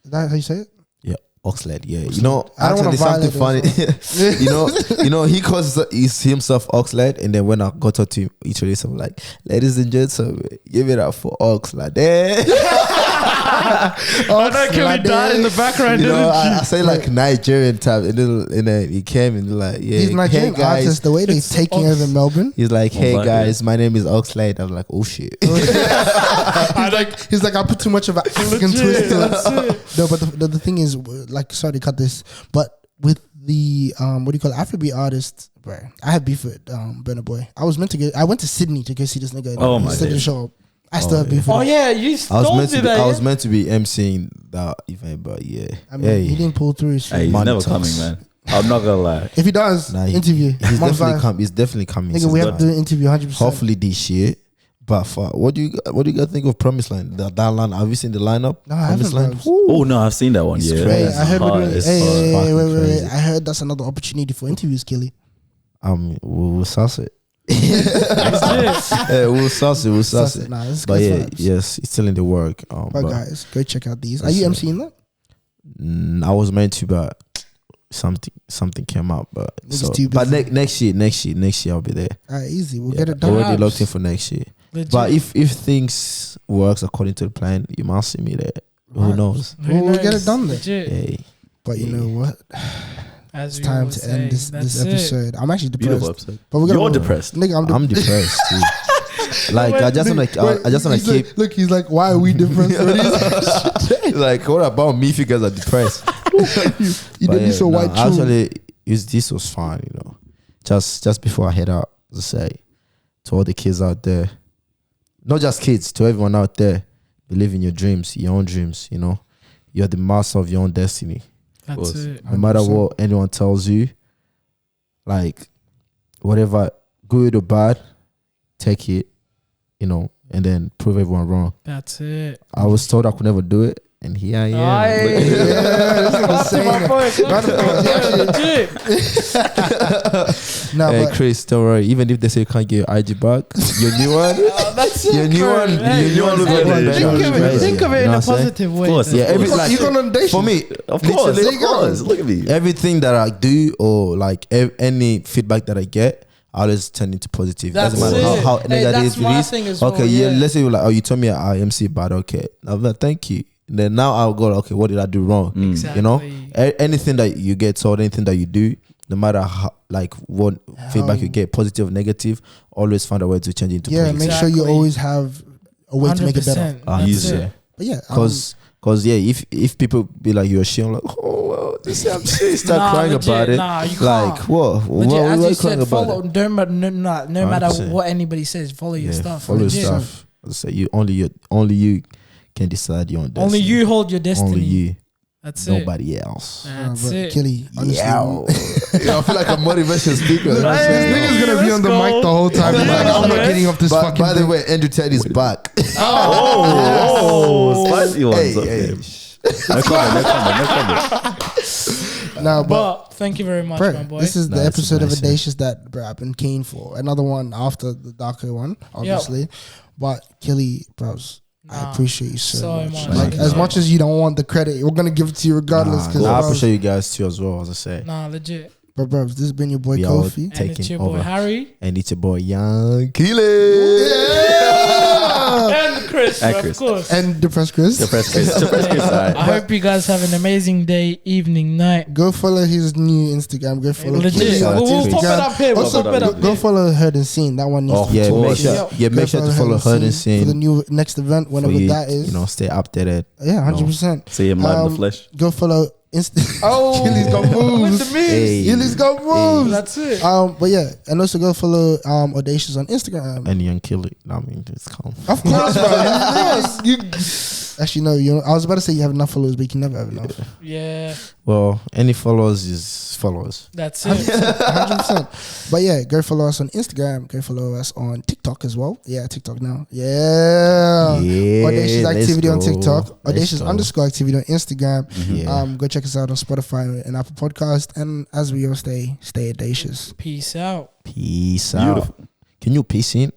Is that how you say it? Yeah. Oxlade. Yeah. You know, I don't actually wanna something funny. you know, he calls himself Oxlade, and then when I got to him, he introduced him like, ladies and gentlemen, give it up for Oxlade. I know Kily died in the background, You know, didn't I say like Nigerian type, and then he came and like, yeah, These Nigerian hey guys. artists, the way they're taking over Melbourne. He's like, hey my guys, my name is Oxlade. I was like, oh shit. He's like, I put too much of an African twist to That's it. it. No, but the thing is, like, sorry to cut this, but with the what do you call it, Afrobeat artists, bro, I had beef with Burna Boy. I went to Sydney to go see this nigga. Oh, my instead of the days. show. I still have beef with Oh him. yeah, you told me that. I was meant to be emceeing that event, but yeah. I mean, he didn't pull through his shit. Hey, he's Money never talks. coming, man. I'm not gonna lie. If he does, Nah, interview. He's Mom's definitely live. coming. He's definitely coming. Nigga, we have to do an interview 100%. Hopefully this year. But for, what do you guys think of Promise Line? That line. Have you seen the lineup? No, I Promise haven't, Line. bro. Oh no, I've seen that one. It's Yeah, crazy. It's I heard hard. we're doing, It's hey, hard. wait. crazy. I heard that's another opportunity for interviews, Kily. We'll sauce it. That's it. We'll sauce it. Nah, this is But good yeah, vibes. yes, it's still in the work. But But guys, go check out these. Are That's you it. emceeing that? I was meant to, but something came up. But Niggas too but busy. next year I'll be there. Alright, easy. We'll Yeah, get it done. already Vibes. locked in for next year. Legit. But if things works according to the plan, you might see me there. Who Right. knows? Who We'll get knows? it done there. Legit. Hey, But you know what? As It's we time always to end say, this that's it. episode. I'm actually Beautiful depressed. episode. But we're gonna You're depressed. Nigga, I'm depressed too. Like I just wanna he's keep like, look, he's like, why are we different? like what about me if you guys are depressed? You But did this so nah, white true. actually this was fun, you know. Just before I head out, to say to all the kids out there, not just kids, to everyone out there, believe in your dreams, your own dreams, you know. You're the master of your own destiny. That's course. it. No matter 100%. what anyone tells you, like whatever, good or bad, take it, you know, and then prove everyone wrong. That's it. I was told I could never do it, and here I am. Aye. Look at me. Clap to my boy, clap to my boy. Legit. Nah, Hey but Chris, don't worry. Even if they say you can't get your IG back, your new one, That's your it, new bro. one, Hey, your new one, Hey, Think of it You in know a what I'm saying? positive way. course, though. yeah. Every, you like, got on dates. for me, Of course, literally, of course. Look at me. everything that I do or like any feedback that I get, I always turn into positive. That's Doesn't matter it. how Hey, negative that's it my is. thing as Okay, well, yeah. yeah. Let's say you're like, oh, you told me I MC bad. Okay, I'm like, thank you. And then now I'll go, okay, what did I do wrong? Exactly. You know, anything that you get told, anything that you do, no matter how, like what feedback you get, positive, negative, always find a way to change it into Yeah, positive. make sure you Exactly. always have a way to make it better. 100%. That's Easy. it. But yeah, Cause yeah, if people be like you're shit, I'm like, oh well, this I'm shit. Start Nah, crying legit, about it. nah, you like can't. what? Legit, What as are you you crying said, about? follow. No matter 100%. what anybody says, follow your Yeah, stuff. follow your legit. stuff. I say you only you can decide your own destiny. Only you hold your destiny. Only you. That's it. Nobody else. That's but it. Kily, honestly, Yeah. I feel like a motivation speaker. this Hey, nigga's gonna be let's on the go. mic the whole time. He's like, I'm not Yeah. getting off this But fucking by the thing. way, Andrew Ted is back. Oh, spicy ones. Hey, Okay. hey. No comment. Nah, but But thank you very much, bro, my boy. this is the Nice, episode nice, of Audacious that bro, I've been keen for. Another one after the darker one, obviously. But Kily, bros, I Nah, appreciate you so so much. much. Like Thank as you. much as you don't want the credit, we're gonna give it to you regardless. Nah, Cause I bros, appreciate you guys too as well. As I say, Nah, legit. but bros, this has been your boy We out. Kofi. And Taking it's your boy over. Harry and it's your boy YungKily. and Chris, And bro, Chris. of course. And Depressed Chris. Depressed Chris. Depressed Chris. Alright. I hope you guys have an amazing day, evening, night. Go follow his new Instagram. Go follow Legit. Kily on We'll pop it Instagram. up here. We'll Also, pop it up go here. follow Heard and Seen. That one needs Oh, to be Yeah, Of make course. sure. Yep. Yeah, Go make sure to follow Heard and for the Seen new next event, for whenever you, that is. you know, stay updated. Yeah, 100%. See him live in the flesh. Go follow Insta. Oh, Killy's got moves. with the memes. Hey. Killy's got moves. That's it. But yeah, and also go follow Audacious on Instagram. And YungKily. I mean, it's calm. Of course, bro. You, actually, no. You know, I was about to say you have enough followers, but you can never have enough. Yeah, Well, any followers is followers. that's it. 100%. But yeah, go follow us on Instagram. Go follow us on TikTok. TikTok as well. Yeah, TikTok now. Yeah. Audacious let's activity on go. TikTok. Let's Audacious go. _ activity on Instagram. Yeah. Go check us out on Spotify and Apple Podcast. And as we all stay audacious. Peace out. Peace Beautiful. out. Can you peace in?